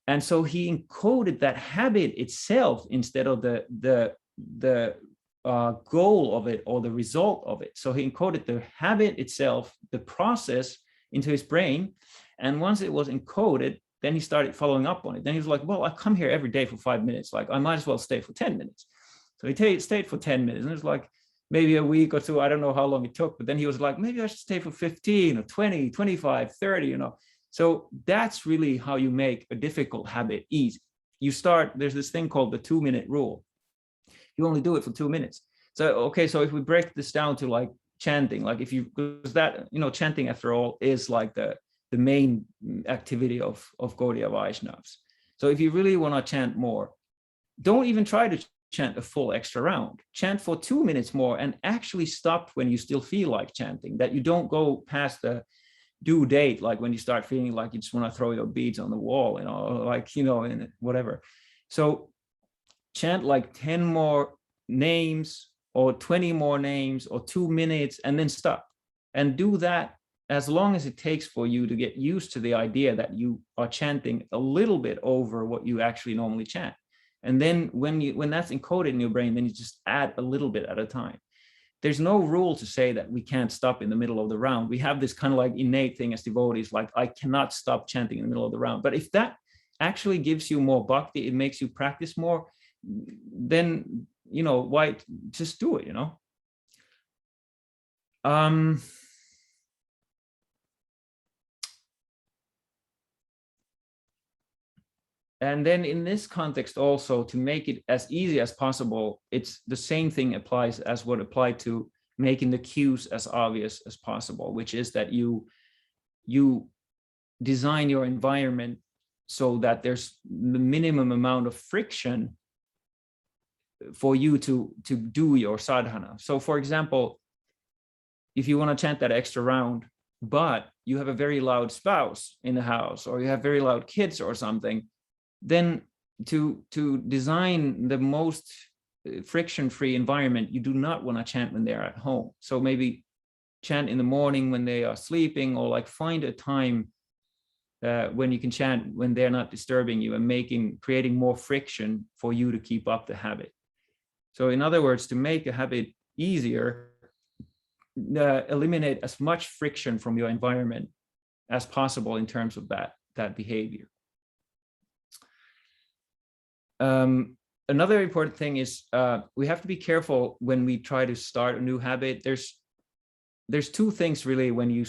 And so he encoded that habit itself instead of the goal of it or the result of it. So he encoded the habit itself, the process, into his brain. And once it was encoded, then he started following up on it. Then he was like, well, I come here every day for 5 minutes. Like, I might as well stay for 10 minutes. So he stayed for 10 minutes. And it was like maybe a week or two. I don't know how long it took. But then he was like, maybe I should stay for 15 or 20, 25, 30, you know. So that's really how you make a difficult habit easy. There's this thing called the 2-minute rule. You only do it for 2 minutes. So, okay, so if we break this down to like chanting, like because that, you know, chanting after all is like the main activity of Gaudiya Vaishnavas. So if you really want to chant more, don't even try to chant a full extra round. Chant for 2 minutes more and actually stop when you still feel like chanting, that you don't go past the due date, like when you start feeling like you just want to throw your beads on the wall, you know, like, you know, and whatever. So chant like 10 more names or 20 more names or 2 minutes and then stop. And do that as long as it takes for you to get used to the idea that you are chanting a little bit over what you actually normally chant. And then when that's encoded in your brain, then you just add a little bit at a time. There's no rule to say that we can't stop in the middle of the round. We have this kind of like innate thing as devotees, like I cannot stop chanting in the middle of the round. But if that actually gives you more bhakti, it makes you practice more, then, you know, why just do it, you know? And then in this context also, to make it as easy as possible, it's the same thing applies as what applied to making the cues as obvious as possible, which is that you design your environment so that there's the minimum amount of friction for you to do your sadhana. So for example, if you want to chant that extra round, but you have a very loud spouse in the house, or you have very loud kids or something, then to design the most friction-free environment, you do not want to chant when they're at home. So maybe chant in the morning when they are sleeping, or like find a time when you can chant when they're not disturbing you, and creating more friction for you to keep up the habit. So in other words, to make a habit easier, eliminate as much friction from your environment as possible in terms of that behavior. Another important thing is we have to be careful when we try to start a new habit. There's two things really when you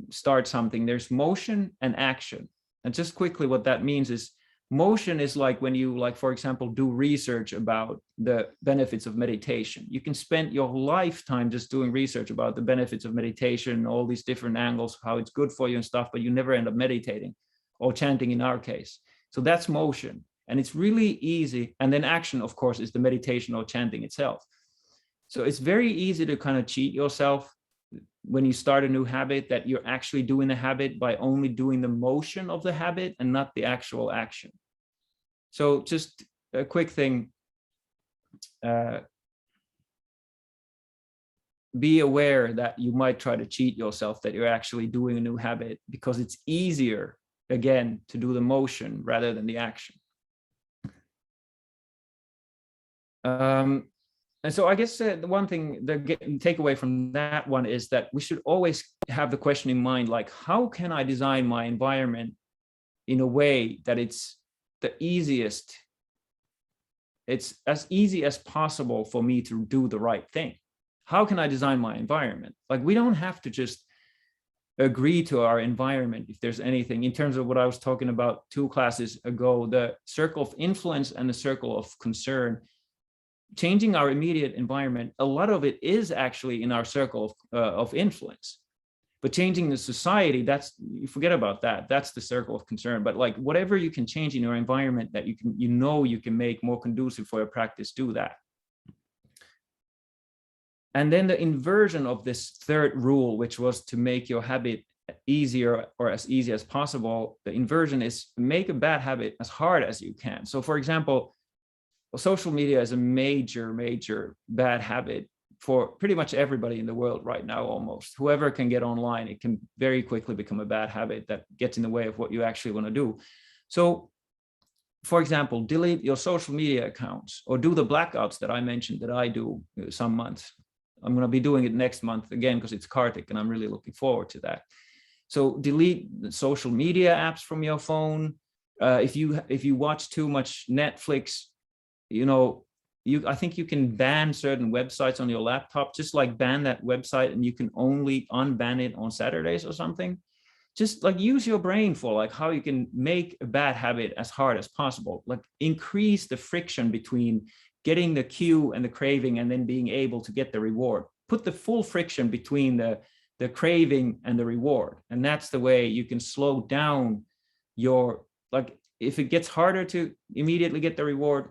start something. There's motion and action. And just quickly, what that means is motion is like when you, like, for example, do research about the benefits of meditation. You can spend your lifetime just doing research about the benefits of meditation, all these different angles, how it's good for you and stuff, but you never end up meditating or chanting in our case. So that's motion. And it's really easy. And then action, of course, is the meditation or chanting itself. So it's very easy to kind of cheat yourself when you start a new habit, that you're actually doing the habit by only doing the motion of the habit and not the actual action. So just a quick thing, be aware that you might try to cheat yourself that you're actually doing a new habit, because it's easier, again, to do the motion rather than the action. And so I guess the one thing, the takeaway from that one is that we should always have the question in mind, like, how can I design my environment in a way that it's the easiest, it's as easy as possible for me to do the right thing? How can I design my environment? Like, we don't have to just agree to our environment if there's anything, in terms of what I was talking about 2 classes ago, the circle of influence and the circle of concern. Changing our immediate environment, a lot of it is actually in our circle of influence. But changing the society, that's, you forget about that. That's the circle of concern. But like, whatever you can change in your environment that you can make more conducive for your practice, do that. And then the inversion of this 3rd rule, which was to make your habit easier or as easy as possible, the inversion is make a bad habit as hard as you can. So for example, social media is a major bad habit for pretty much everybody in the world right now, almost. Whoever can get online, it can very quickly become a bad habit that gets in the way of what you actually want to do. So, for example, delete your social media accounts, or do the blackouts that I mentioned that I do some months. I'm going to be doing it next month again because it's Kartik, and I'm really looking forward to that. So delete the social media apps from your phone. If you watch too much Netflix, I think you can ban certain websites on your laptop, just like ban that website, and you can only unban it on Saturdays or something. Just like use your brain for like how you can make a bad habit as hard as possible. Like increase the friction between getting the cue and the craving and then being able to get the reward. Put the full friction between the craving and the reward. And that's the way you can slow down your, like, if it gets harder to immediately get the reward,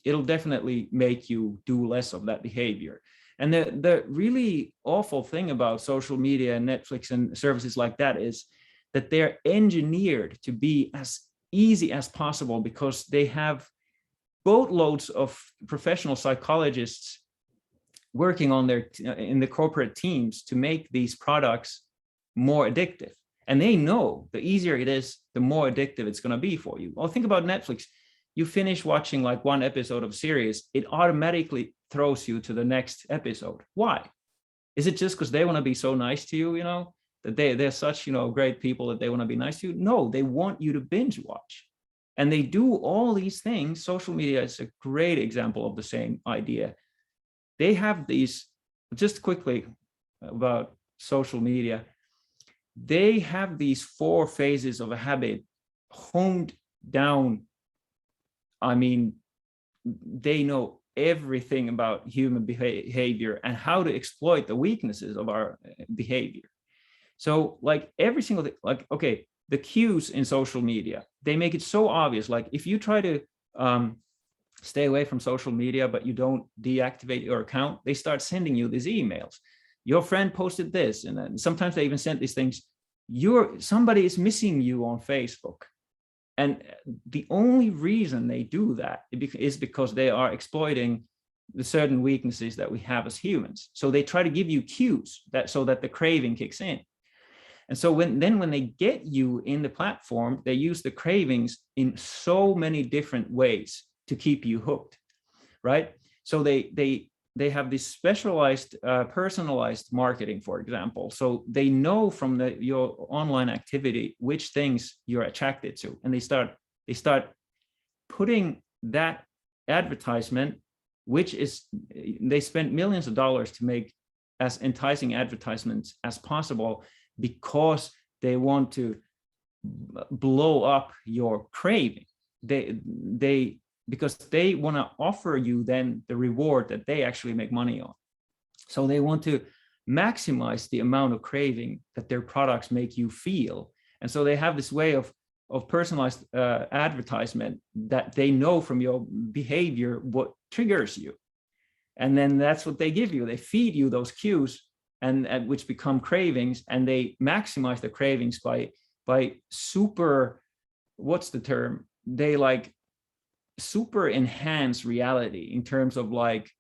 it'll definitely make you do less of that behavior. And the really awful thing about social media and Netflix and services like that is that they're engineered to be as easy as possible, because they have boatloads of professional psychologists working on in the corporate teams to make these products more addictive. And they know the easier it is, the more addictive it's going to be for you. Well, think about Netflix. You finish watching like one episode of a series, it automatically throws you to the next episode. Why? Is it just because they want to be so nice to you, that they're such, great people that they want to be nice to you? No, they want you to binge watch. And they do all these things. Social media is a great example of the same idea. They have these, just quickly about social media, they have these 4 phases of a habit honed down. I mean, they know everything about human behavior and how to exploit the weaknesses of our behavior. So like every single thing, like, okay, the cues in social media, they make it so obvious. Like if you try to stay away from social media, but you don't deactivate your account, they start sending you these emails. Your friend posted this, and then sometimes they even sent these things. Somebody is missing you on Facebook. And the only reason they do that is because they are exploiting the certain weaknesses that we have as humans. So they try to give you cues so that the craving kicks in. And so when they get you in the platform, they use the cravings in so many different ways to keep you hooked, right? So they have this specialized, personalized marketing, for example. So they know from your online activity which things you're attracted to, and they start putting that advertisement, which is, they spend millions of dollars to make as enticing advertisements as possible, because they want to blow up your craving. Because they want to offer you then the reward that they actually make money on. So they want to maximize the amount of craving that their products make you feel. And so they have this way of of personalized advertisement that they know from your behavior what triggers you. And then that's what they give you. They feed you those cues, and which become cravings, and they maximize the cravings by super, what's the term? They like super enhance reality in terms of like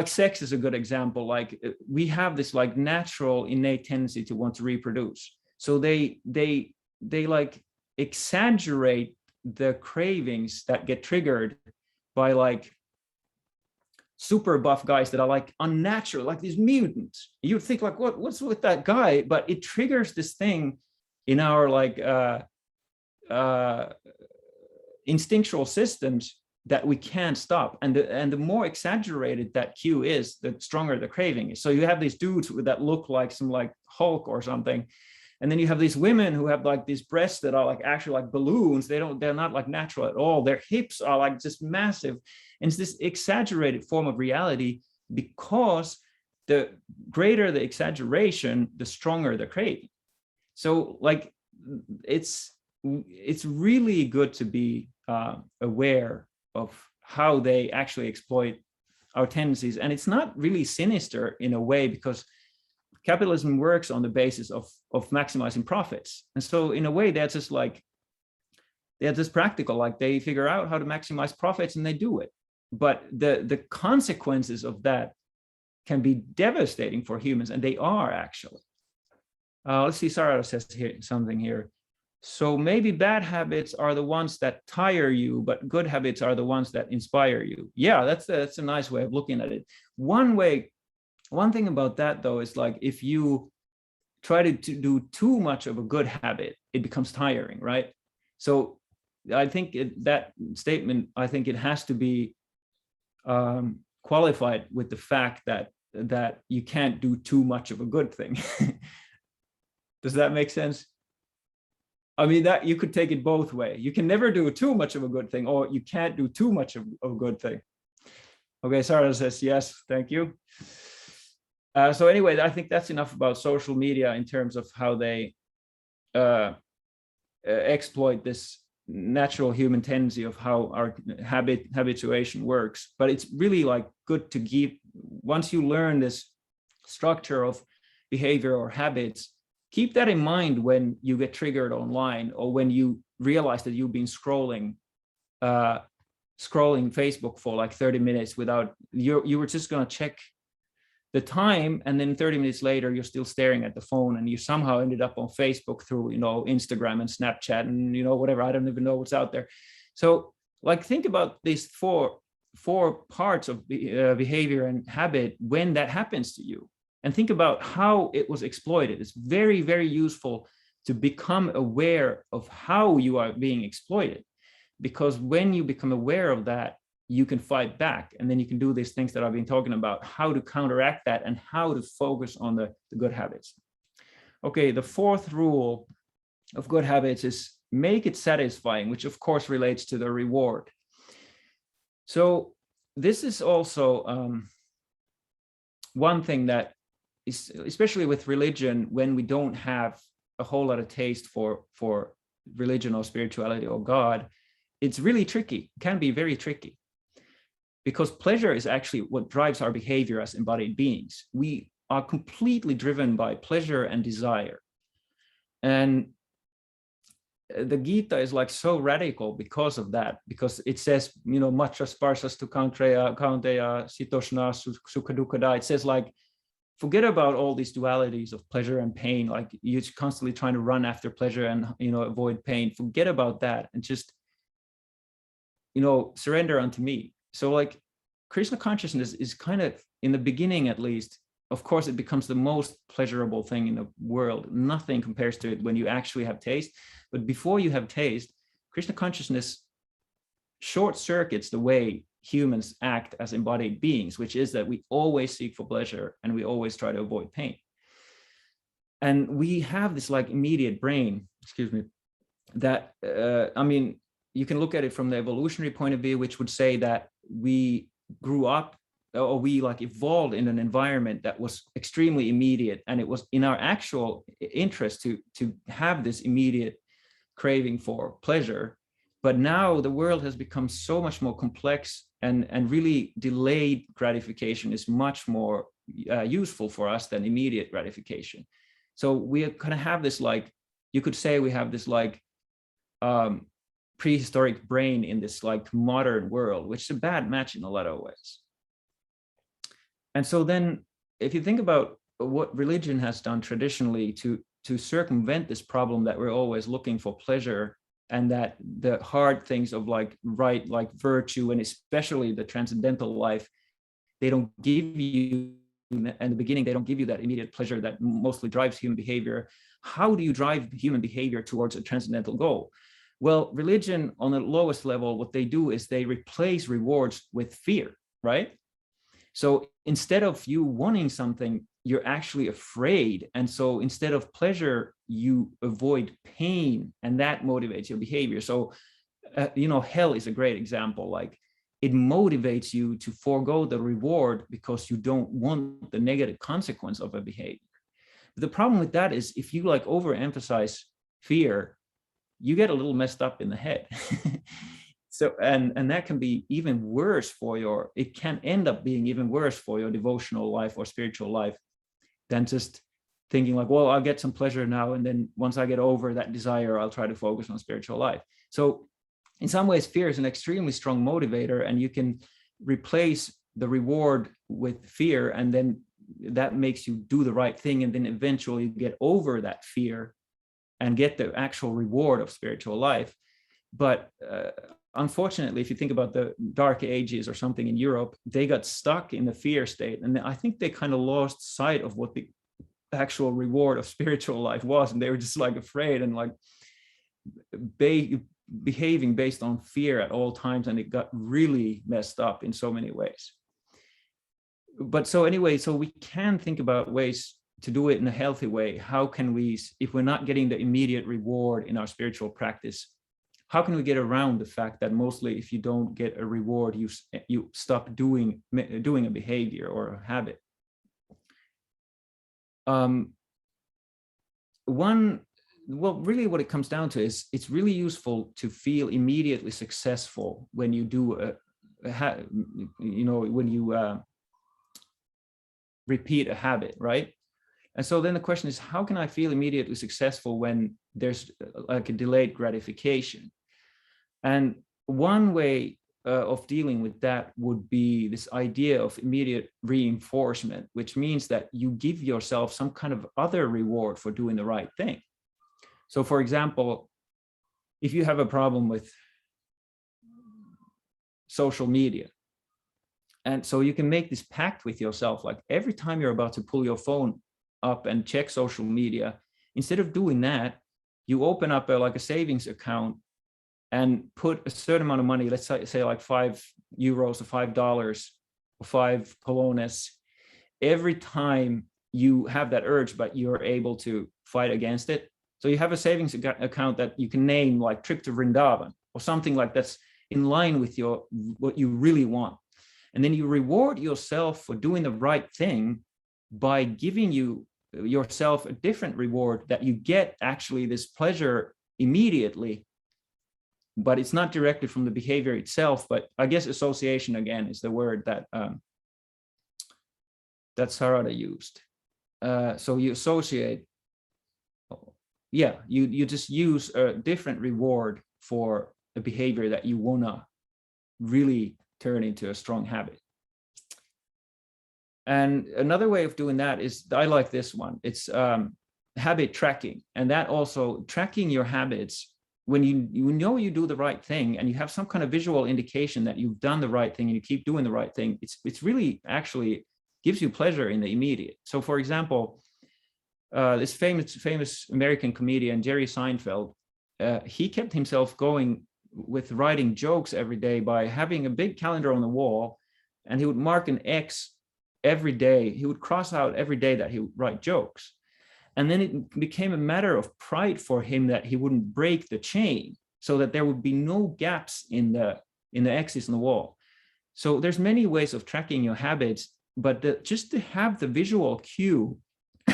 sex is a good example. Like we have this like natural innate tendency to want to reproduce. So they like exaggerate the cravings that get triggered by like super buff guys that are like unnatural, like these mutants. You'd think like, what's with that guy? But it triggers this thing in our like instinctual systems that we can't stop. And the more exaggerated that cue is, the stronger the craving is. So you have these dudes that look like some like Hulk or something. And then you have these women who have like these breasts that are like actually like balloons. They're not like natural at all. Their hips are like just massive. And it's this exaggerated form of reality, because the greater the exaggeration, the stronger the craving. So like it's really good to be aware of how they actually exploit our tendencies. And it's not really sinister in a way, because capitalism works on the basis of maximizing profits. And so in a way, they're just practical, like they figure out how to maximize profits and they do it. But the consequences of that can be devastating for humans, and they are actually. Let's see, Sarah says something here. So maybe bad habits are the ones that tire you, but good habits are the ones that inspire you. Yeah, that's a nice way of looking at it. One thing about that though is like, if you try to do too much of a good habit, it becomes tiring, right? So I think that statement, I think it has to be qualified with the fact that you can't do too much of a good thing. Does that make sense? I mean, that you could take it both ways. You can never do too much of a good thing, or you can't do too much of a good thing. Okay, Sarah says yes, thank you. So anyway, I think that's enough about social media in terms of how they exploit this natural human tendency of how our habituation works. But it's really like good to keep, once you learn this structure of behavior or habits, keep that in mind when you get triggered online, or when you realize that you've been scrolling Facebook for like 30 minutes without, you were just going to check the time, and then 30 minutes later you're still staring at the phone, and you somehow ended up on Facebook through Instagram and Snapchat and whatever. I don't even know what's out there. So like, think about these four parts of behavior and habit when that happens to you, and think about how it was exploited. It's very, very useful to become aware of how you are being exploited, because when you become aware of that, you can fight back, and then you can do these things that I've been talking about, how to counteract that and how to focus on the good habits. Okay, the fourth rule of good habits is make it satisfying, which of course relates to the reward. So this is also one thing that is, especially with religion, when we don't have a whole lot of taste for religion or spirituality or God, it's really tricky, can be very tricky. Because pleasure is actually what drives our behavior as embodied beings. We are completely driven by pleasure and desire. And the Gita is like so radical because of that, because it says, matcha sparsas tu kaunteya sitoshna sukadukada. It says like, forget about all these dualities of pleasure and pain. Like you're constantly trying to run after pleasure and, avoid pain. Forget about that and just, surrender unto me. So like Krishna consciousness is kind of, in the beginning at least, of course, it becomes the most pleasurable thing in the world. Nothing compares to it when you actually have taste. But before you have taste, Krishna consciousness short circuits the way humans act as embodied beings, which is that we always seek for pleasure and we always try to avoid pain. And we have this like immediate brain, that, you can look at it from the evolutionary point of view, which would say that we grew up or we like evolved in an environment that was extremely immediate, and it was in our actual interest to have this immediate craving for pleasure. But now the world has become so much more complex, and really delayed gratification is much more useful for us than immediate gratification. So we kind of have this, like, you could say we have this like prehistoric brain in this like modern world, which is a bad match in a lot of ways. And so then if you think about what religion has done traditionally to circumvent this problem that we're always looking for pleasure, and that the hard things of like right, like virtue, and especially the transcendental life, they don't give you, in the beginning, they don't give you that immediate pleasure that mostly drives human behavior. How do you drive human behavior towards a transcendental goal? Well, religion on the lowest level, what they do is they replace rewards with fear, right? So instead of you wanting something, you're actually afraid. And so instead of pleasure, you avoid pain, and that motivates your behavior. So, hell is a great example. Like, it motivates you to forego the reward because you don't want the negative consequence of a behavior. But the problem with that is, if you like overemphasize fear, you get a little messed up in the head. So, and that can be even worse it can end up being even worse for your devotional life or spiritual life than just thinking like, well, I'll get some pleasure now, and then once I get over that desire, I'll try to focus on spiritual life. So in some ways, fear is an extremely strong motivator, and you can replace the reward with fear, and then that makes you do the right thing, and then eventually get over that fear and get the actual reward of spiritual life. But unfortunately, if you think about the Dark Ages or something in Europe, they got stuck in the fear state. And I think they kind of lost sight of what the actual reward of spiritual life was. And they were just like afraid and like behaving based on fear at all times. And it got really messed up in so many ways. But so anyway, so we can think about ways to do it in a healthy way. How can we, if we're not getting the immediate reward in our spiritual practice, how can we get around the fact that mostly if you don't get a reward, you stop doing a behavior or a habit? Really what it comes down to is it's really useful to feel immediately successful when you do when you repeat a habit, right? And so then the question is, how can I feel immediately successful when there's like a delayed gratification? And one way of dealing with that would be this idea of immediate reinforcement, which means that you give yourself some kind of other reward for doing the right thing. So for example, if you have a problem with social media, and so you can make this pact with yourself, like every time you're about to pull your phone up and check social media, instead of doing that, you open up a savings account and put a certain amount of money, let's say like €5 or $5 or 5 colones, every time you have that urge, but you're able to fight against it. So you have a savings account that you can name like trip to Vrindavan or something like that's in line with what you really want. And then you reward yourself for doing the right thing by giving yourself a different reward that you get actually this pleasure immediately, but it's not directly from the behavior itself. But I guess association again is the word that Sarada used. So you associate, you just use a different reward for a behavior that you wanna really turn into a strong habit. And another way of doing that is, I like this one, it's habit tracking. And that also tracking your habits when you know you do the right thing and you have some kind of visual indication that you've done the right thing and you keep doing the right thing, it's really actually gives you pleasure in the immediate. So for example, this famous American comedian, Jerry Seinfeld, he kept himself going with writing jokes every day by having a big calendar on the wall, and he would mark an X every day. He would cross out every day that he would write jokes. And then it became a matter of pride for him that he wouldn't break the chain, so that there would be no gaps in the X's in the wall. So there's many ways of tracking your habits, but just to have the visual cue,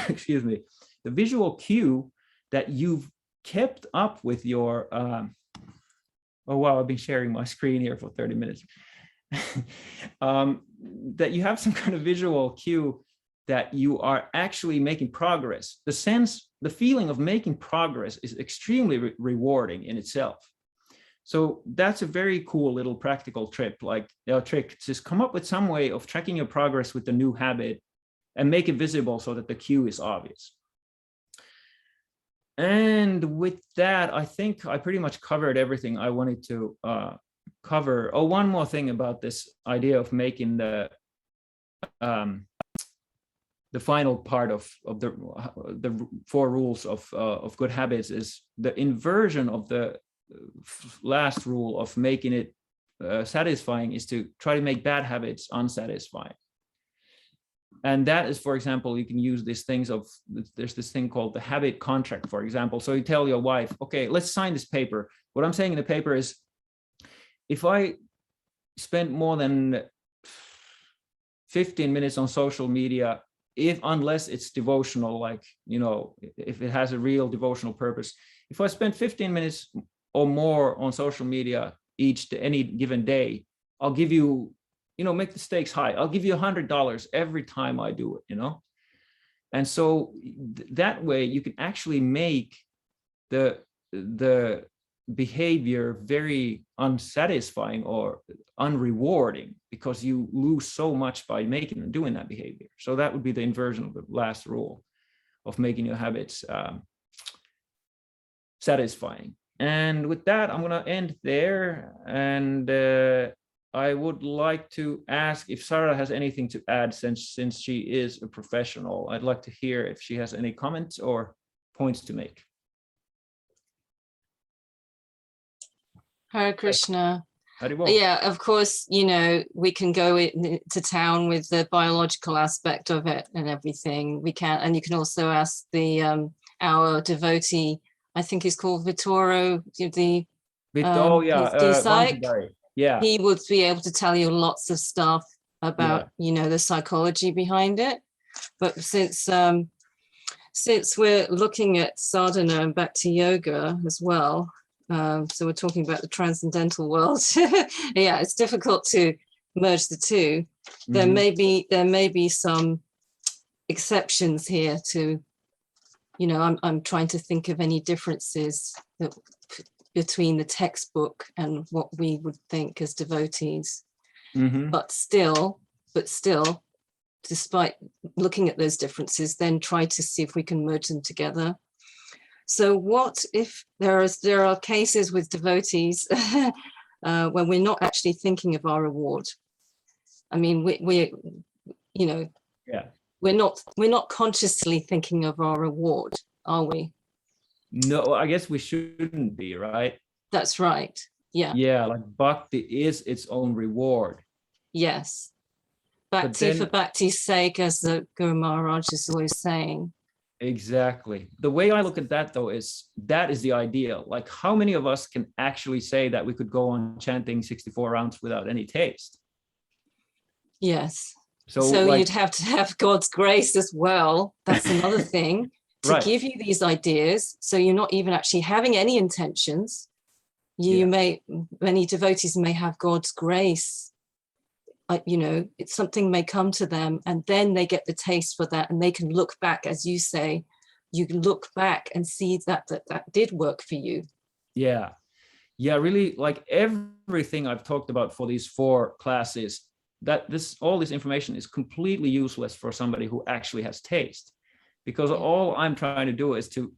excuse me, the visual cue that you've kept up with your, oh wow, I've been sharing my screen here for 30 minutes. That you have some kind of visual cue that you are actually making progress. The feeling of making progress is extremely rewarding in itself. So that's a very cool little practical trick. Just come up with some way of tracking your progress with the new habit and make it visible so that the cue is obvious. And with that, I think I pretty much covered everything I wanted to cover. Oh, one more thing about this idea of making the final part of the 4 rules of good habits is the inversion of the last rule of making it satisfying is to try to make bad habits unsatisfying. And that is, for example, you can use these things there's this thing called the habit contract, for example. So you tell your wife, okay, let's sign this paper. What I'm saying in the paper is, if I spend more than 15 minutes on social media, unless it's devotional, like, if it has a real devotional purpose, if I spend 15 minutes or more on social media any given day, I'll give you, make the stakes high. I'll give you $100 every time I do it, And so that way you can actually make the behavior very unsatisfying or unrewarding, because you lose so much by doing that behavior. So that would be the inversion of the last rule of making your habits satisfying. And with that, I'm going to end there. And I would like to ask if Sarah has anything to add, since she is a professional. I'd like to hear if she has any comments or points to make. Hare Krishna. Haribol. Yeah, of course, we can go to town with the biological aspect of it and everything. We can, and you can also ask our devotee, I think he's called Vittoro, Yeah. He would be able to tell you lots of stuff about, the psychology behind it. But since we're looking at sadhana and bhakti yoga as well, so we're talking about the transcendental world. Yeah, it's difficult to merge the two. Mm-hmm. There may be some exceptions here to, I'm trying to think of any differences between the textbook and what we would think as devotees. Mm-hmm. But still, despite looking at those differences, then try to see if we can merge them together. So what if there are cases with devotees when we're not actually thinking of our reward? I mean, we're not consciously thinking of our reward, are we? No, I guess we shouldn't be, right? That's right. Yeah. Yeah, like bhakti is its own reward. Yes. Bhakti for bhakti's sake, as the Guru Maharaj is always saying. Exactly. The way I look at that, though, is that is the ideal. Like, how many of us can actually say that we could go on chanting 64 rounds without any taste? Yes. So you'd have to have God's grace as well. That's another thing, to give you these ideas. So you're not even actually having any intentions. Many devotees may have God's grace. Something may come to them, and then they get the taste for that, and they can look back, as you say, you can look back and see that did work for you. Yeah, really, like everything I've talked about for these 4 classes, all this information is completely useless for somebody who actually has taste, because all I'm trying to do is to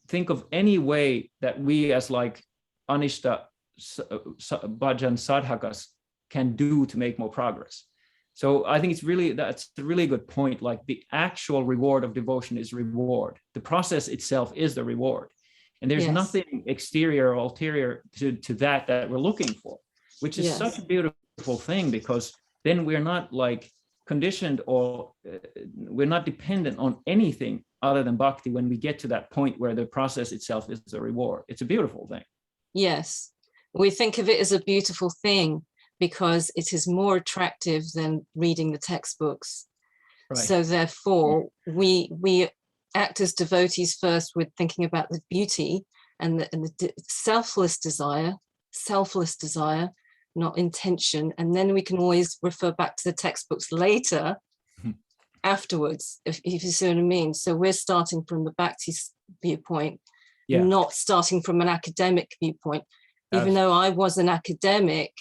think of any way that we as like Anishta Bhajan Sadhakas can do to make more progress. So I think that's a really good point. Like, the actual reward of devotion is reward. The process itself is the reward. And there's nothing exterior or ulterior to that we're looking for, which is such a beautiful thing, because then we're not like conditioned or we're not dependent on anything other than bhakti when we get to that point where the process itself is the reward. It's a beautiful thing. Yes. We think of it as a beautiful thing, because it is more attractive than reading the textbooks. Right. So therefore, we act as devotees first with thinking about the beauty and the selfless desire, not intention. And then we can always refer back to the textbooks later, afterwards, if you see what I mean. So we're starting from the bhakti viewpoint, not starting from an academic viewpoint. Even though I was an academic,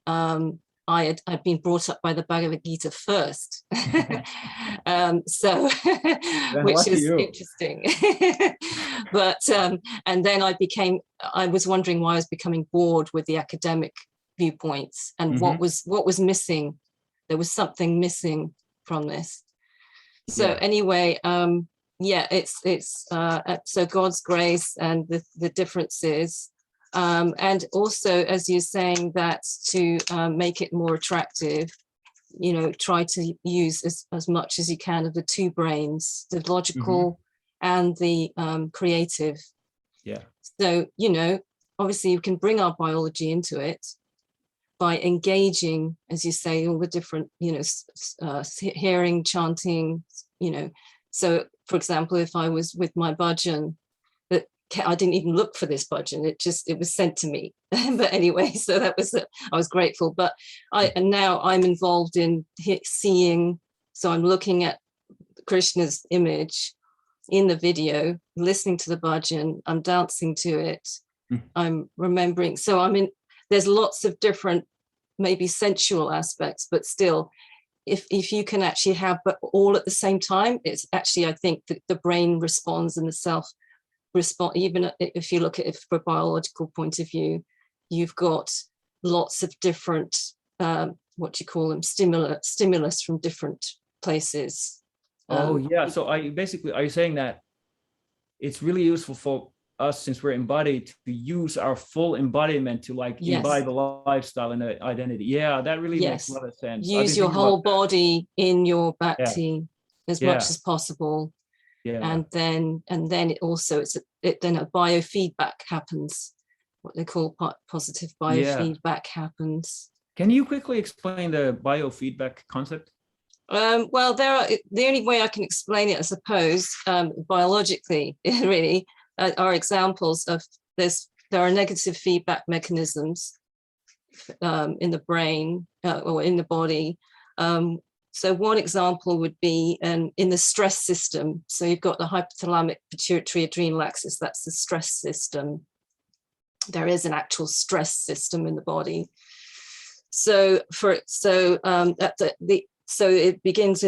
I'd been brought up by the Bhagavad Gita first. So, which is interesting. But, and then I was wondering why I was becoming bored with the academic viewpoints and what was missing. There was something missing from this. So anyway, it's so God's grace and the differences. And also, as you're saying, that to make it more attractive, try to use as much as you can of the two brains, the logical and the creative. Yeah. So, obviously you can bring our biology into it by engaging, as you say, all the different, hearing, chanting, So, for example, if I was with my bhajan, I didn't even look for this bhajan. It was sent to me. But anyway, so I was grateful. But now I'm involved in seeing. So I'm looking at Krishna's image in the video, listening to the bhajan. I'm dancing to it. I'm remembering. So there's lots of different, maybe sensual aspects, but still, if you can actually have but all at the same time, it's actually, I think, the brain responds and the self respond. Even if you look at it from a biological point of view, you've got lots of different stimulus from different places. So are you saying that it's really useful for us, since we're embodied, to use our full embodiment to embody the lifestyle and the identity? That really makes a lot of sense. Use your whole body in your bhakti as much as possible. And then it also, then a biofeedback happens, what they call positive biofeedback happens. Can you quickly explain the biofeedback concept? Well, the only way I can explain it, I suppose, biologically, really, are examples of this. There are negative feedback mechanisms in the brain or in the body. So one example would be in the stress system. So you've got the hypothalamic pituitary adrenal axis. That's the stress system. There is an actual stress system in the body. So it begins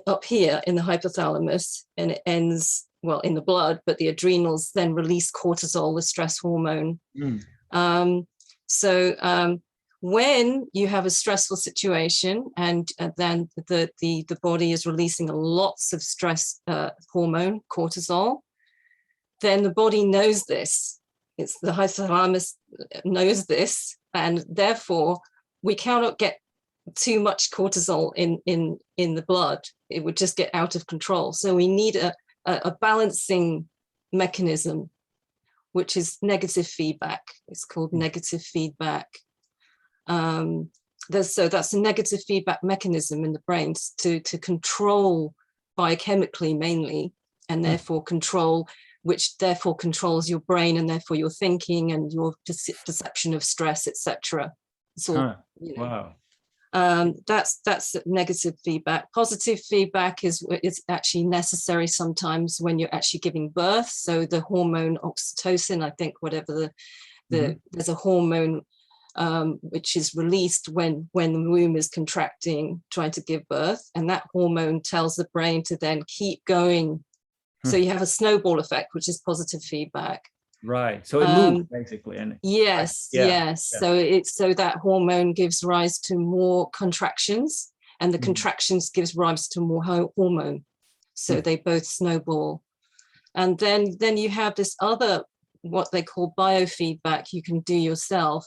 up here in the hypothalamus, and it ends in the blood. But the adrenals then release cortisol, the stress hormone. When you have a stressful situation and then the body is releasing lots of stress hormone, cortisol, then the body knows this. It's the hypothalamus knows this, and therefore we cannot get too much cortisol in the blood. It would just get out of control. So we need a balancing mechanism, which is negative feedback. It's called negative feedback. So that's a negative feedback mechanism in the brain to control biochemically mainly, and therefore which therefore controls your brain and therefore your thinking and your perception of stress, etc. So wow. That's negative feedback. Positive feedback is actually necessary sometimes when you're actually giving birth. So the hormone oxytocin, I think, whatever there's a hormone which is released when the womb is contracting, trying to give birth, and that hormone tells the brain to then keep going. So you have a snowball effect, which is positive feedback. Right. So it moves basically. And yes. So that hormone gives rise to more contractions, and the contractions gives rise to more hormone. So they both snowball. And then you have this other, what they call biofeedback, you can do yourself.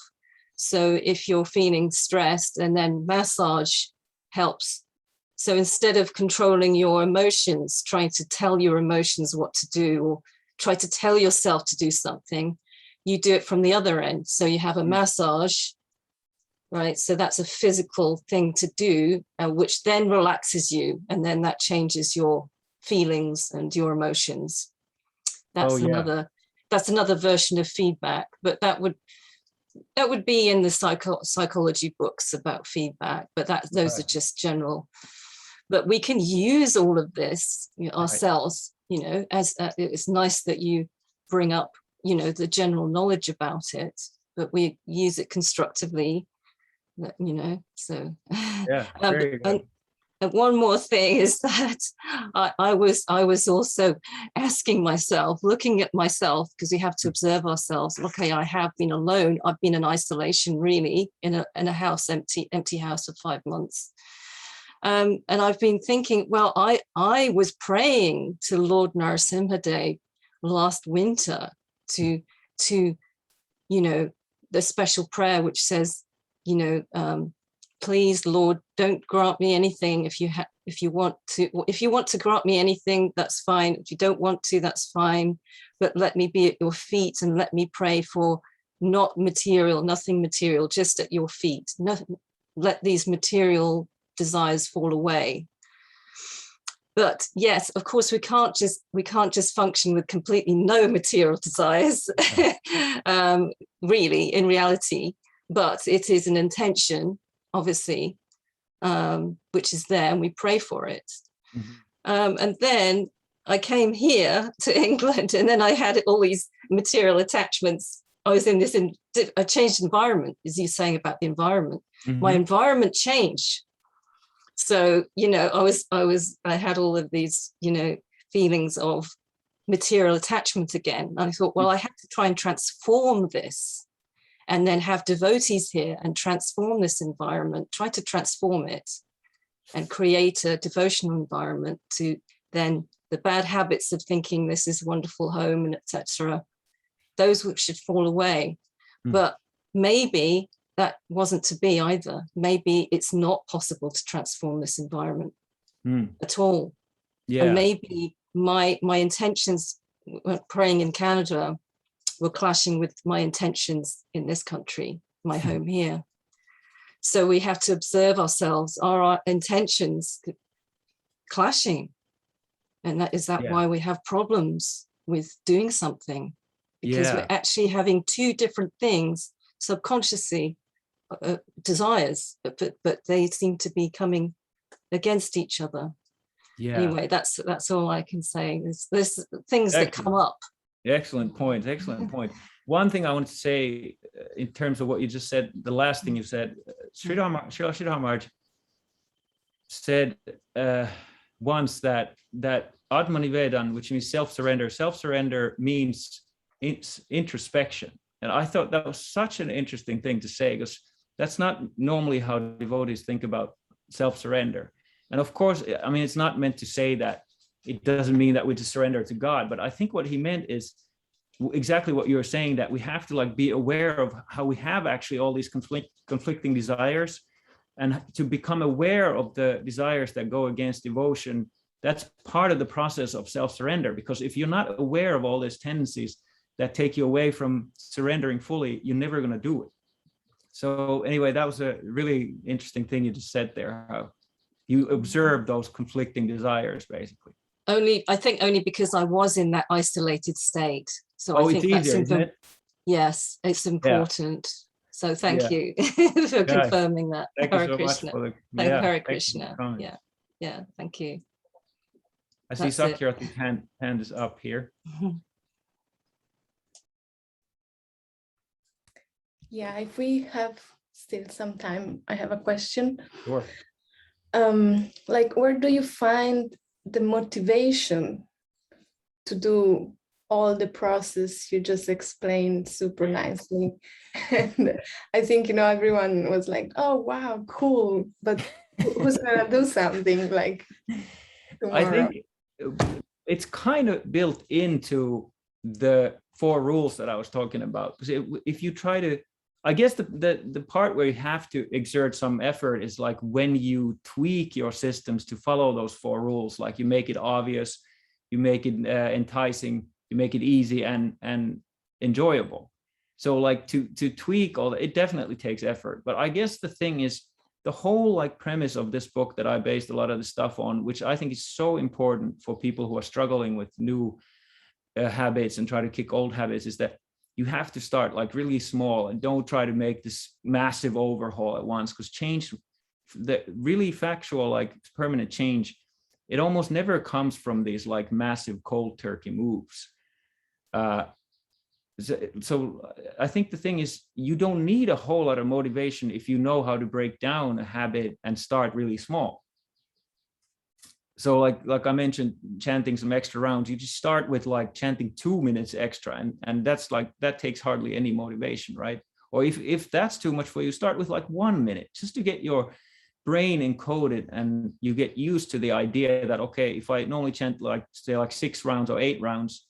So if you're feeling stressed, and then massage helps. So instead of controlling your emotions, trying to tell your emotions what to do, or try to tell yourself to do something, you do it from the other end. So you have a massage, right? So that's a physical thing to do, which then relaxes you, and then that changes your feelings and your emotions. That's another version of feedback, but that would be in the psychology books about feedback, but those are just general. But we can use all of this, ourselves, as it's nice that you bring up, the general knowledge about it, but we use it constructively, so. Yeah, very good. And one more thing is that I was also asking myself, looking at myself, because we have to observe ourselves. Okay, I have been alone. I've been in isolation, really, in a house, empty house for 5 months. And I've been thinking, well, I was praying to Lord Narasimhadev last winter to the special prayer which says, please, Lord, don't grant me anything. If you want to grant me anything, that's fine. If you don't want to, that's fine. But let me be at your feet and let me pray for nothing material, just at your feet. Let these material desires fall away. But yes, of course, we can't just function with completely no material desires, really, in reality. But it is an intention, obviously, which is there, and we pray for it. Mm-hmm. And then I came here to England, and then I had all these material attachments. I was in a changed environment, as you're saying about the environment. Mm-hmm. My environment changed. So, I had all of these, feelings of material attachment again. And I thought, well, I have to try and transform this, and then have devotees here and transform this environment, try to transform it and create a devotional environment to then the bad habits of thinking this is a wonderful home and etc. Those should fall away. Mm. But maybe that wasn't to be either. Maybe it's not possible to transform this environment at all. Yeah. And maybe my intentions when praying in Canada were clashing with my intentions in this country, my home here. So we have to observe ourselves, our intentions clashing. And is that why we have problems with doing something? Because we're actually having two different things subconsciously, desires, but they seem to be coming against each other. Yeah. Anyway, that's all I can say. There's things that come up. Excellent point. Excellent point. One thing I want to say in terms of what you just said, the last thing you said, Sridhar Maharaj said once that Atmanivedan, which means self-surrender. Self-surrender means introspection. And I thought that was such an interesting thing to say, because that's not normally how devotees think about self-surrender. And of course, I mean, it's not meant to say that it doesn't mean that we just surrender to God, but I think what he meant is exactly what you're saying, that we have to be aware of how we have actually all these conflicting desires, and to become aware of the desires that go against devotion. That's part of the process of self-surrender, because if you're not aware of all these tendencies that take you away from surrendering fully, you're never going to do it. So anyway, that was a really interesting thing you just said there, how you observe those conflicting desires, basically. I think only because I was in that isolated state. So I think that's important. Yes, it's important. Yeah. So thank you for confirming that. Thank Hare you so Krishna. much Hare Krishna. Yeah, thank you. I see Sakyarati's hand is up here. Yeah, if we have still some time, I have a question. Sure. Where do you find the motivation to do all the process you just explained super nicely? And I think, everyone was like, oh, wow, cool. But who's gonna do something like tomorrow? I think it's kind of built into the 4 rules that I was talking about. Because if you try to, I guess the part where you have to exert some effort is like when you tweak your systems to follow those 4 rules, like you make it obvious, you make it enticing, you make it easy and enjoyable. So like to tweak all that, it definitely takes effort. But I guess the thing is, the whole like premise of this book that I based a lot of the stuff on, which I think is so important for people who are struggling with new habits and try to kick old habits, is that you have to start like really small and don't try to make this massive overhaul at once, because change, the really factual, like permanent change, it almost never comes from these like massive cold turkey moves. So I think the thing is, you don't need a whole lot of motivation if you know how to break down a habit and start really small. So like I mentioned, chanting some extra rounds, you just start with like chanting 2 minutes extra, and that's like, that takes hardly any motivation, right? Or if that's too much for you, start with like 1 minute, just to get your brain encoded and you get used to the idea that, okay, if I normally chant like say like 6 rounds or 8 rounds,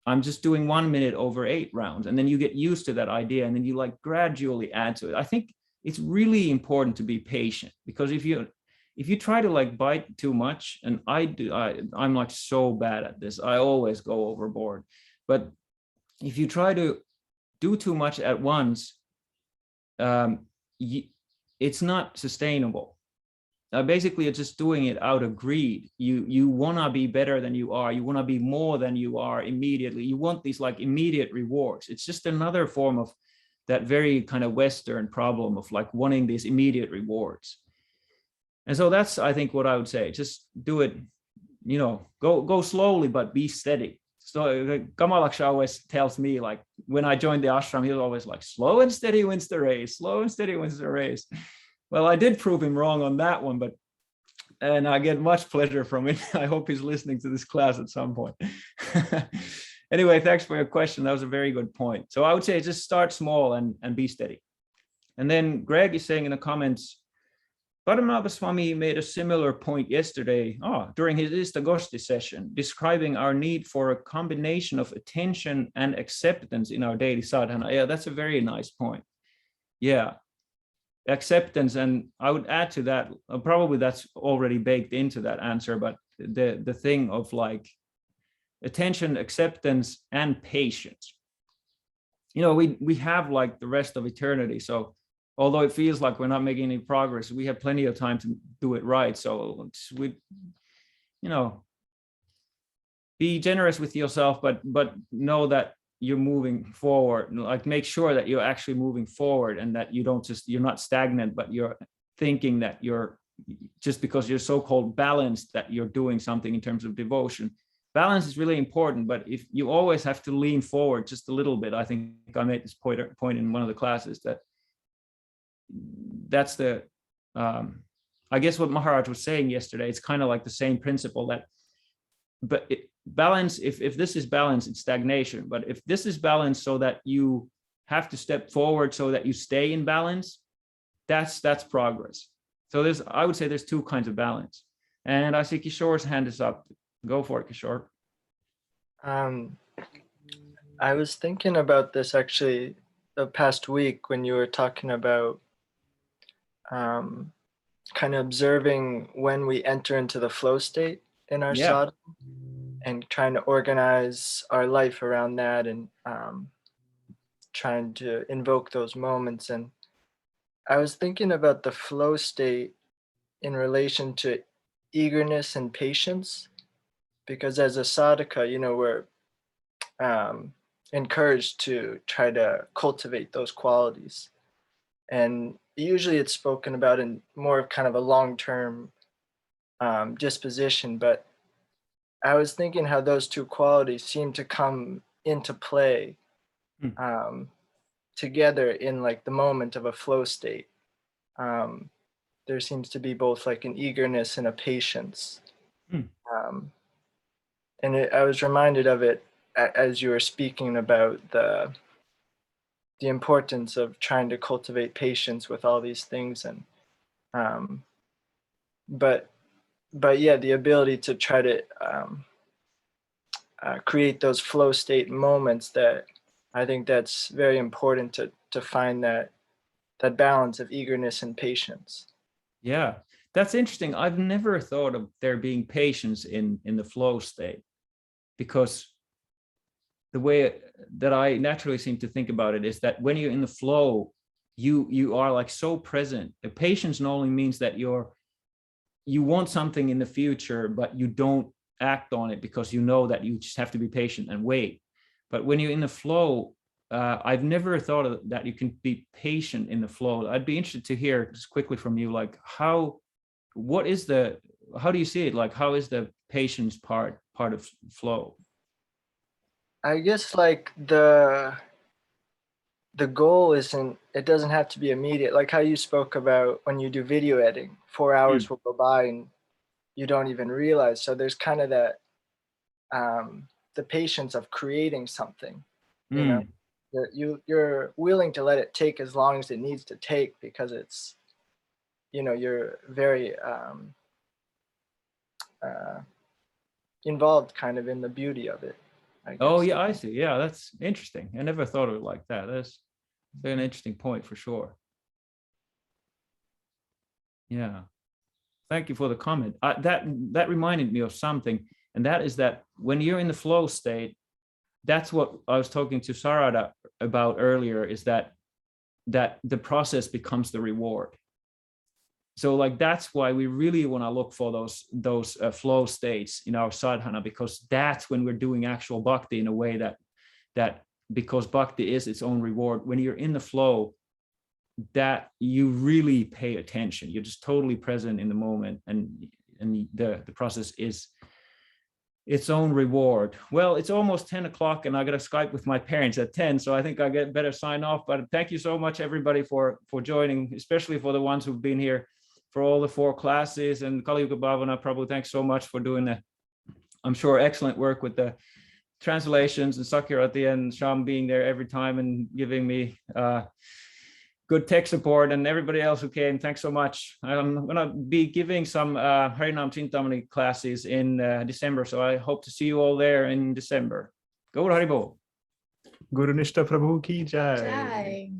I'm just doing 1 minute over 8 rounds. And then you get used to that idea, and then you like gradually add to it. I think it's really important to be patient, because if you try to like bite too much, and I'm like so bad at this, I always go overboard. But if you try to do too much at once, it's not sustainable. Basically, it's just doing it out of greed. You want to be better than you are. You want to be more than you are immediately. You want these like immediate rewards. It's just another form of that very kind of Western problem of like wanting these immediate rewards. And so that's, I think, what I would say. Just do it, go slowly, but be steady. So Kamalaksha always tells me, like, when I joined the ashram, he was always like, slow and steady wins the race. Slow and steady wins the race. Well, I did prove him wrong on that one, and I get much pleasure from it. I hope he's listening to this class at some point. Anyway, thanks for your question. That was a very good point. So I would say just start small and be steady. And then Greg is saying in the comments, Padmanabha Swami made a similar point yesterday during his Istagosti session, describing our need for a combination of attention and acceptance in our daily sadhana. Yeah, that's a very nice point. Yeah. Acceptance, and I would add to that, probably that's already baked into that answer, but the thing of like attention, acceptance, and patience. We have like the rest of eternity, so although it feels like we're not making any progress, we have plenty of time to do it right. So we be generous with yourself, but know that you're moving forward. Like, make sure that you're actually moving forward, and that you're not stagnant, but you're thinking that you're, just because you're so-called balanced, that you're doing something in terms of devotion. Balance is really important, but if you always have to lean forward just a little bit, I think I made this point in one of the classes, that's the I guess what Maharaj was saying yesterday. It's kind of like the same principle, that balance, if this is balance, it's stagnation. But if this is balance so that you have to step forward so that you stay in balance, that's progress. So I would say there's 2 kinds of balance. And I see Kishor's hand is up. Go for it, Kishore. I was thinking about this actually the past week when you were talking about kind of observing when we enter into the flow state in our sadhana, and trying to organize our life around that, and trying to invoke those moments. And I was thinking about the flow state in relation to eagerness and patience, because as a sadhaka, we're encouraged to try to cultivate those qualities. And usually it's spoken about in more of kind of a long-term disposition, but I was thinking how those 2 qualities seem to come into play together in like the moment of a flow state. There seems to be both like an eagerness and a patience. And I was reminded of it as you were speaking about the importance of trying to cultivate patience with all these things. And but yeah, the ability to try to create those flow state moments, that I think that's very important to find that balance of eagerness and patience. Yeah, that's interesting. I've never thought of there being patience in the flow state, because the way that I naturally seem to think about it is that when you're in the flow, you are like so present. The patience not only means that you want something in the future, but you don't act on it because you know that you just have to be patient and wait. But when you're in the flow, I've never thought of that you can be patient in the flow. I'd be interested to hear just quickly from you, like how do you see it? Like, how is the patience part of flow? I guess like the goal it doesn't have to be immediate. Like how you spoke about when you do video editing, 4 hours will go by and you don't even realize. So there's kind of that, the patience of creating something, you know, you're willing to let it take as long as it needs to take because it's, you know, you're very involved kind of in the beauty of it. Oh yeah, I see. Yeah, that's interesting. I never thought of it like that. That's an interesting point for sure. Yeah, thank you for the comment. That reminded me of something, and that is that when you're in the flow state, that's what I was talking to Sarada about earlier, is that the process becomes the reward. So like that's why we really want to look for those flow states in our sadhana, because that's when we're doing actual bhakti in a way that because bhakti is its own reward. When you're in the flow, that you really pay attention. You're just totally present in the moment, and the process is its own reward. Well, it's almost 10 o'clock and I got to Skype with my parents at 10. So I think I better sign off, but thank you so much everybody for joining, especially for the ones who've been here for all the 4 classes. And Kali Yuga Bhavana, Prabhu, thanks so much for doing the, I'm sure, excellent work with the translations, and Sakira at the end, Sham being there every time and giving me good tech support, and everybody else who came. Thanks so much. I'm going to be giving some Harinam Chintamani classes in December, so I hope to see you all there in December. Gaur Haribol. Gurunistha Prabhu ki jai. Jai.